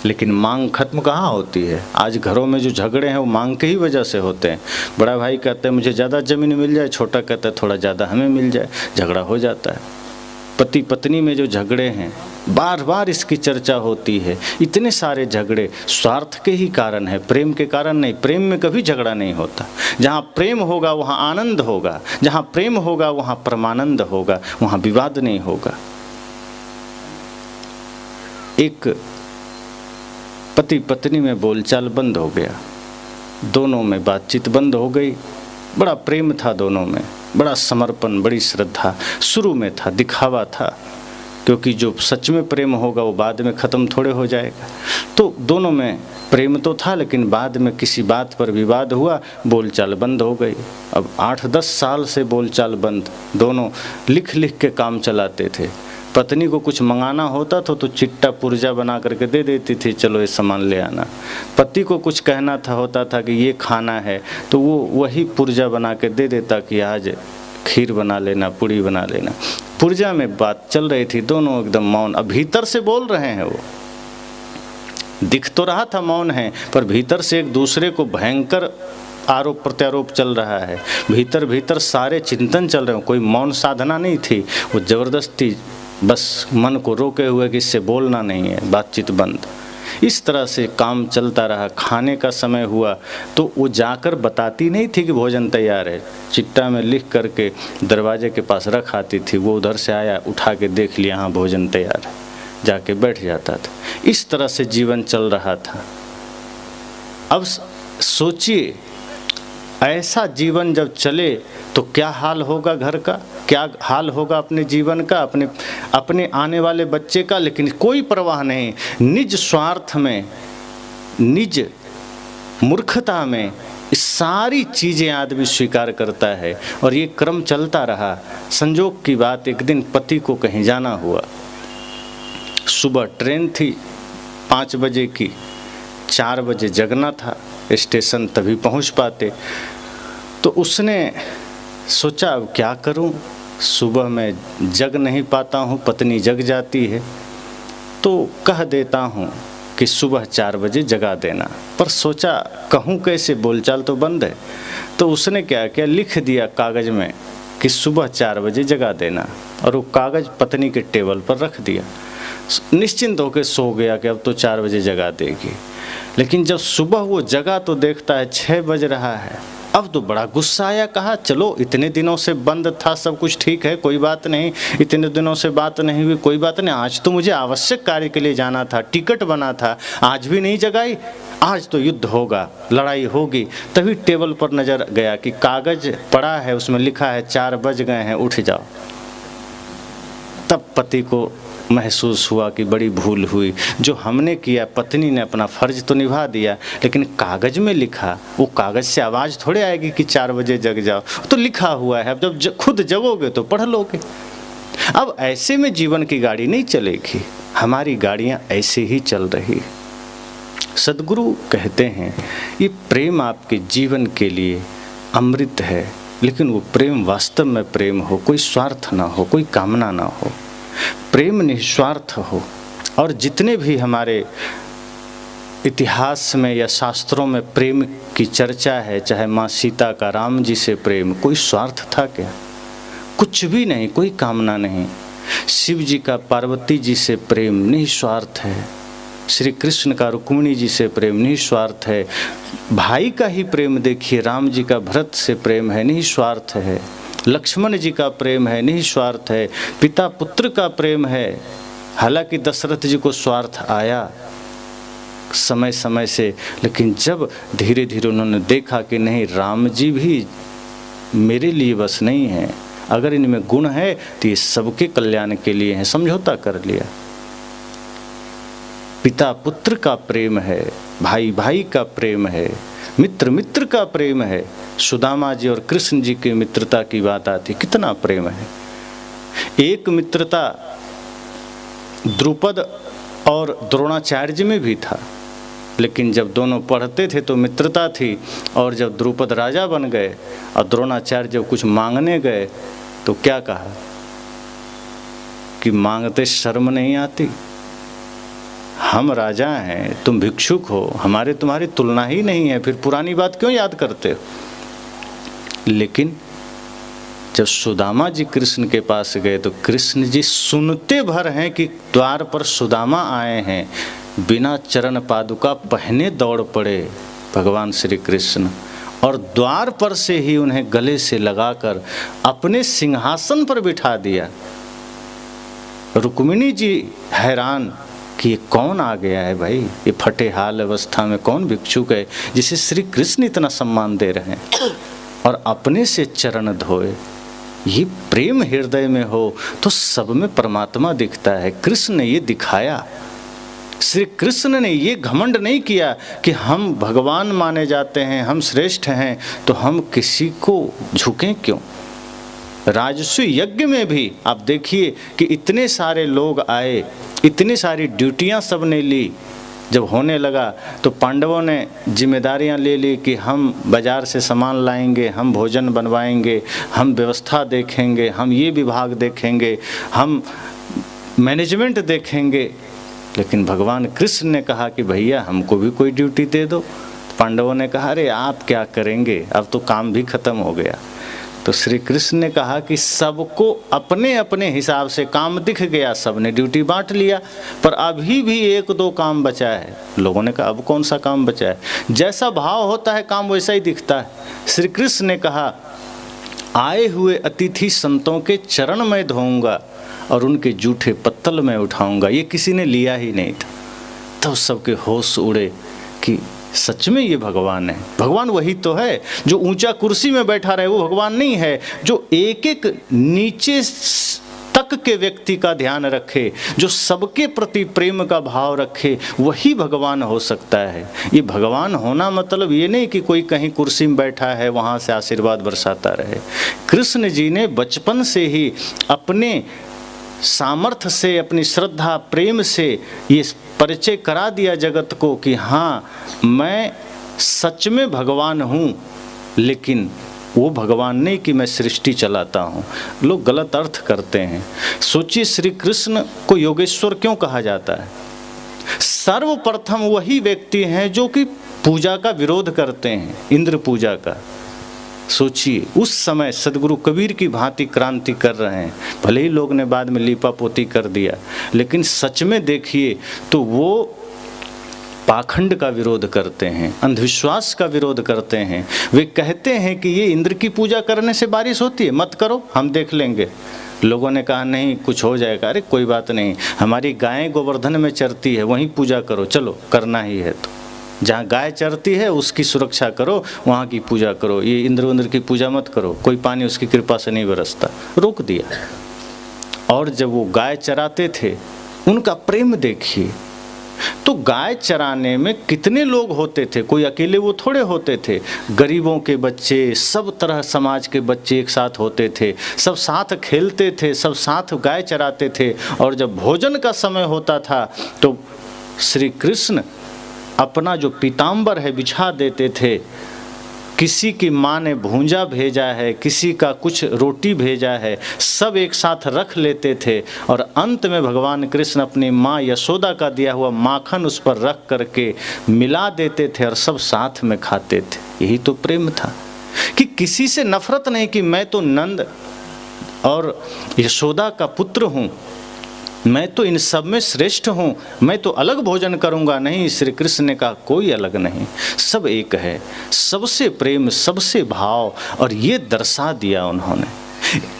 लेकिन मांग खत्म कहाँ होती है? आज घरों में जो झगड़े हैं वो मांग के ही वजह से होते हैं। बड़ा भाई कहता है मुझे ज़्यादा ज़मीन मिल जाए, छोटा कहता है थोड़ा ज़्यादा हमें मिल जाए, झगड़ा हो जाता है। पति पत्नी में जो झगड़े हैं, बार बार इसकी चर्चा होती है। इतने सारे झगड़े स्वार्थ के ही कारण है, प्रेम के कारण नहीं। प्रेम में कभी झगड़ा नहीं होता। जहाँ प्रेम होगा वहाँ आनंद होगा, जहाँ प्रेम होगा वहाँ परमानंद होगा, वहाँ विवाद नहीं होगा। एक पति पत्नी में बोलचाल बंद हो गया, दोनों में बातचीत बंद हो गई। बड़ा प्रेम था दोनों में, बड़ा समर्पण, बड़ी श्रद्धा शुरू में था, दिखावा था, क्योंकि जो सच में प्रेम होगा वो बाद में ख़त्म थोड़े हो जाएगा। तो दोनों में प्रेम तो था, लेकिन बाद में किसी बात पर विवाद हुआ, बोलचाल बंद हो गई। अब 8-10 साल से बोलचाल बंद। दोनों लिख लिख के काम चलाते थे। पत्नी को कुछ मंगाना होता था तो चिट्टा पुर्जा बना करके दे देती थी, चलो ये सामान ले आना। पति को कुछ कहना था, होता था कि ये खाना है, तो वो वही पुर्जा बना के दे देता कि आज खीर बना लेना, पूड़ी बना लेना। पुर्जा में बात चल रही थी, दोनों एकदम मौन। अब भीतर से बोल रहे हैं, वो दिख तो रहा था मौन है, पर भीतर से एक दूसरे को भयंकर आरोप प्रत्यारोप चल रहा है। भीतर भीतर सारे चिंतन चल रहे हैं। कोई मौन साधना नहीं थी, वो जबरदस्ती बस मन को रोके हुए कि इससे बोलना नहीं है, बातचीत बंद। इस तरह से काम चलता रहा। खाने का समय हुआ तो वो जाकर बताती नहीं थी कि भोजन तैयार है, चिट्टा में लिख करके दरवाजे के पास रख आती थी। वो उधर से आया, उठा के देख लिया, हाँ भोजन तैयार है, जाके बैठ जाता था। इस तरह से जीवन चल रहा था। अब सोचिए, ऐसा जीवन जब चले तो क्या हाल होगा घर का, क्या हाल होगा अपने जीवन का, अपने आने वाले बच्चे का। लेकिन कोई परवाह नहीं, निज स्वार्थ में, निज मूर्खता में सारी चीज़ें आदमी स्वीकार करता है। और ये क्रम चलता रहा। संजोग की बात, एक दिन पति को कहीं जाना हुआ। सुबह ट्रेन थी 5 बजे की, 4 बजे जगना था, स्टेशन तभी पहुंच पाते। तो उसने सोचा अब क्या करूं, सुबह मैं जग नहीं पाता हूं, पत्नी जग जाती है। तो तो कह देता हूँ कि सुबह 4 बजे जगा देना, पर सोचा कहूँ कैसे, बोलचाल तो बंद है। तो उसने क्या किया, लिख दिया कागज़ में कि सुबह 4 बजे जगा देना, और वो कागज़ पत्नी के टेबल पर रख दिया। निश्चिंत होकर सो गया कि अब तो 4 बजे जगा देगी। लेकिन जब सुबह वो जगा तो देखता है 6 बज रहा है। अब तो बड़ा गुस्सा आया, कहा चलो इतने दिनों से बंद था, सब कुछ ठीक है, कोई बात नहीं, इतने दिनों से बात नहीं हुई, कोई बात नहीं, आज तो मुझे आवश्यक कार्य के लिए जाना था, टिकट बना था, आज भी नहीं जगाई, आज तो युद्ध होगा, लड़ाई होगी। तभी टेबल पर नजर गया कि कागज पड़ा है, उसमें लिखा है 4 बज गए हैं, उठ जाओ। तब पति को महसूस हुआ कि बड़ी भूल हुई, जो हमने किया, पत्नी ने अपना फर्ज तो निभा दिया, लेकिन कागज में लिखा, वो कागज से आवाज़ थोड़े आएगी कि 4 बजे जग जाओ, तो लिखा हुआ है, अब जब खुद जगोगे तो पढ़ लोगे। अब ऐसे में जीवन की गाड़ी नहीं चलेगी, हमारी गाड़ियाँ ऐसे ही चल रही। सदगुरु कहते हैं ये प्रेम आपके जीवन के लिए अमृत है, लेकिन वो प्रेम वास्तव में प्रेम हो, कोई स्वार्थ ना हो, कोई कामना ना हो, प्रेम निस्वार्थ हो। और जितने भी हमारे इतिहास में या शास्त्रों में प्रेम की चर्चा है, चाहे माँ सीता का राम जी से प्रेम, कोई स्वार्थ था क्या? कुछ भी नहीं, कोई कामना नहीं। शिव जी का पार्वती जी से प्रेम निस्वार्थ है, श्री कृष्ण का रुक्मिणी जी से प्रेम निस्वार्थ है, भाई का ही प्रेम देखिए, राम जी का भरत से प्रेम है, निस्वार्थ है, लक्ष्मण जी का प्रेम है, निस्वार्थ है, पिता पुत्र का प्रेम है। हालांकि दशरथ जी को स्वार्थ आया समय समय से, लेकिन जब धीरे धीरे उन्होंने देखा कि नहीं, राम जी भी मेरे लिए बस नहीं है, अगर इनमें गुण है तो ये सबके कल्याण के लिए है, समझौता कर लिया। पिता पुत्र का प्रेम है, भाई भाई का प्रेम है, मित्र मित्र का प्रेम है। सुदामा जी और कृष्ण जी की मित्रता की बात आती, कितना प्रेम है। एक मित्रता द्रुपद और द्रोणाचार्य जी में भी था, लेकिन जब दोनों पढ़ते थे तो मित्रता थी, और जब द्रुपद राजा बन गए और द्रोणाचार्य जब कुछ मांगने गए तो क्या कहा कि मांगते शर्म नहीं आती, हम राजा हैं, तुम भिक्षुक हो, हमारे तुम्हारी तुलना ही नहीं है, फिर पुरानी बात क्यों याद करते हो। लेकिन जब सुदामा जी कृष्ण के पास गए तो कृष्ण जी सुनते भर हैं कि द्वार पर सुदामा आए हैं, बिना चरण पादुका पहने दौड़ पड़े भगवान श्री कृष्ण, और द्वार पर से ही उन्हें गले से लगाकर अपने सिंहासन पर बिठा दिया। रुक्मिणी जी हैरान कि ये कौन आ गया है भाई, ये फटे हाल अवस्था में कौन भिक्षुक है जिसे श्री कृष्ण इतना सम्मान दे रहे हैं, और अपने से चरण धोए। ये प्रेम हृदय में हो तो सब में परमात्मा दिखता है। कृष्ण ने ये दिखाया, श्री कृष्ण ने ये घमंड नहीं किया कि हम भगवान माने जाते हैं, हम श्रेष्ठ हैं, तो हम किसी को झुकें क्यों। राजस्व यज्ञ में भी आप देखिए कि इतने सारे लोग आए, इतनी सारी ड्यूटियां सबने ली। जब होने लगा तो पांडवों ने जिम्मेदारियां ले ली कि हम बाजार से सामान लाएंगे, हम भोजन बनवाएंगे, हम व्यवस्था देखेंगे, हम ये विभाग देखेंगे, हम मैनेजमेंट देखेंगे। लेकिन भगवान कृष्ण ने कहा कि भैया हमको भी कोई ड्यूटी दे दो। पांडवों ने कहा अरे आप क्या करेंगे, अब तो काम भी खत्म हो गया। तो श्री कृष्ण ने कहा कि सबको अपने अपने हिसाब से काम दिख गया, सबने ड्यूटी बांट लिया, पर अभी भी 1-2 काम बचा है। लोगों ने कहा अब कौन सा काम बचा है, जैसा भाव होता है काम वैसा ही दिखता है। श्री कृष्ण ने कहा आए हुए अतिथि संतों के चरण मैं धोऊंगा और उनके जूठे पत्तल मैं उठाऊंगा। ये किसी ने लिया ही नहीं था। तब सबके होश उड़े कि सच में ये भगवान है। भगवान वही तो है जो ऊंचा कुर्सी में बैठा रहे, वो भगवान नहीं है। जो एक एक नीचे तक के व्यक्ति का ध्यान रखे, जो सबके प्रति प्रेम का भाव रखे, वही भगवान हो सकता है। ये भगवान होना मतलब ये नहीं कि कोई कहीं कुर्सी में बैठा है वहाँ से आशीर्वाद बरसाता रहे। कृष्ण जी ने बचपन से ही अपने सामर्थ्य से, अपनी श्रद्धा प्रेम से ये परिचय करा दिया जगत को कि हाँ मैं सच में भगवान हूँ, लेकिन वो भगवान नहीं कि मैं सृष्टि चलाता हूँ। लोग गलत अर्थ करते हैं। सोचिए, श्री कृष्ण को योगेश्वर क्यों कहा जाता है? सर्वप्रथम वही व्यक्ति हैं जो कि पूजा का विरोध करते हैं, इंद्र पूजा का। सोचिए, उस समय सदगुरु कबीर की भांति क्रांति कर रहे हैं। भले ही लोग ने बाद में लीपा पोती कर दिया, लेकिन सच में देखिए तो वो पाखंड का विरोध करते हैं, अंधविश्वास का विरोध करते हैं। वे कहते हैं कि ये इंद्र की पूजा करने से बारिश होती है, मत करो, हम देख लेंगे। लोगों ने कहा नहीं, कुछ हो जाएगा। अरे कोई बात नहीं, हमारी गायें गोवर्धन में चरती है, वहीं पूजा करो, चलो करना ही है तो जहाँ गाय चरती है उसकी सुरक्षा करो, वहाँ की पूजा करो, ये इंद्र की पूजा मत करो, कोई पानी उसकी कृपा से नहीं बरसता। रोक दिया। और जब वो गाय चराते थे, उनका प्रेम देखिए। तो गाय चराने में कितने लोग होते थे, कोई अकेले वो थोड़े होते थे। गरीबों के बच्चे, सब तरह समाज के बच्चे एक साथ होते थे, सब साथ खेलते थे, सब साथ गाय चराते थे। और जब भोजन का समय होता था तो श्री कृष्ण अपना जो पीताम्बर है बिछा देते थे। किसी की माँ ने भूंजा भेजा है, किसी का कुछ रोटी भेजा है, सब एक साथ रख लेते थे। और अंत में भगवान कृष्ण अपनी माँ यशोदा का दिया हुआ माखन उस पर रख करके मिला देते थे और सब साथ में खाते थे। यही तो प्रेम था कि किसी से नफरत नहीं कि मैं तो नंद और यशोदा का पुत्र हूँ, मैं तो इन सब में श्रेष्ठ हूँ, मैं तो अलग भोजन करूँगा। नहीं, श्री कृष्ण ने कहा कोई अलग नहीं, सब एक है, सबसे प्रेम, सबसे भाव। और ये दर्शा दिया उन्होंने।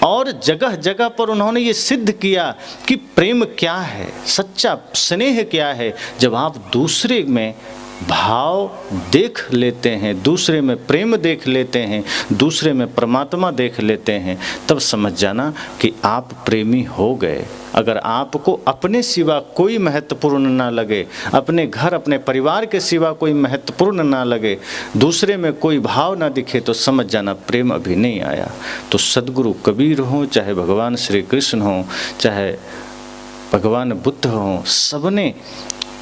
और जगह जगह पर उन्होंने ये सिद्ध किया कि प्रेम क्या है, सच्चा स्नेह क्या है। जब आप दूसरे में भाव देख लेते हैं, दूसरे में प्रेम देख लेते हैं, दूसरे में परमात्मा देख लेते हैं, तब समझ जाना कि आप प्रेमी हो गए। अगर आपको अपने सिवा कोई महत्वपूर्ण ना लगे, अपने घर अपने परिवार के सिवा कोई महत्वपूर्ण ना लगे, दूसरे में कोई भाव ना दिखे, तो समझ जाना प्रेम अभी नहीं आया। तो सदगुरु कबीर हों, चाहे भगवान श्री कृष्ण हों, चाहे भगवान बुद्ध हों, सबने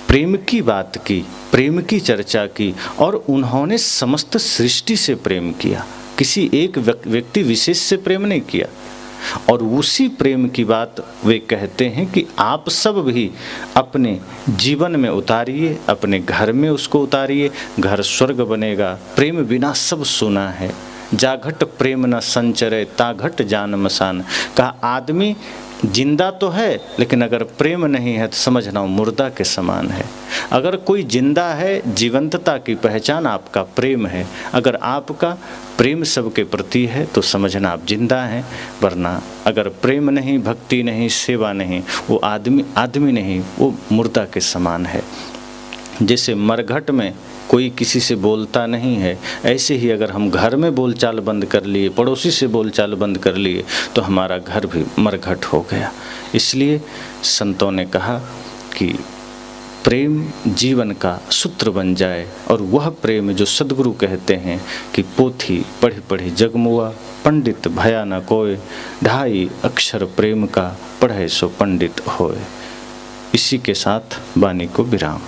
प्रेम की बात की, प्रेम की चर्चा की। और उन्होंने समस्त सृष्टि से प्रेम किया, किसी एक व्यक्ति विशेष से प्रेम नहीं किया। और उसी प्रेम की बात वे कहते हैं कि आप सब भी अपने जीवन में उतारिए, अपने घर में उसको उतारिए, घर स्वर्ग बनेगा। प्रेम बिना सब सुना है, जाघट प्रेम न संचरे ताघट जान मसान। कहा आदमी जिंदा तो है, लेकिन अगर प्रेम नहीं है तो समझना मुर्दा के समान है। अगर कोई जिंदा है, जीवंतता की पहचान आपका प्रेम है। अगर आपका प्रेम सबके प्रति है तो समझना आप जिंदा हैं, वरना अगर प्रेम नहीं, भक्ति नहीं, सेवा नहीं, वो आदमी नहीं, वो मुर्दा के समान है। जैसे मरघट में कोई किसी से बोलता नहीं है, ऐसे ही अगर हम घर में बोलचाल बंद कर लिए, पड़ोसी से बोलचाल बंद कर लिए, तो हमारा घर भी मरघट हो गया। इसलिए संतों ने कहा कि प्रेम जीवन का सूत्र बन जाए। और वह प्रेम जो सदगुरु कहते हैं कि पोथी पढ़ी पढ़ी जगमुआ, पंडित भया न कोय, 2.5 अक्षर प्रेम का, पढ़े सो पंडित होए। इसी के साथ वाणी को विराम।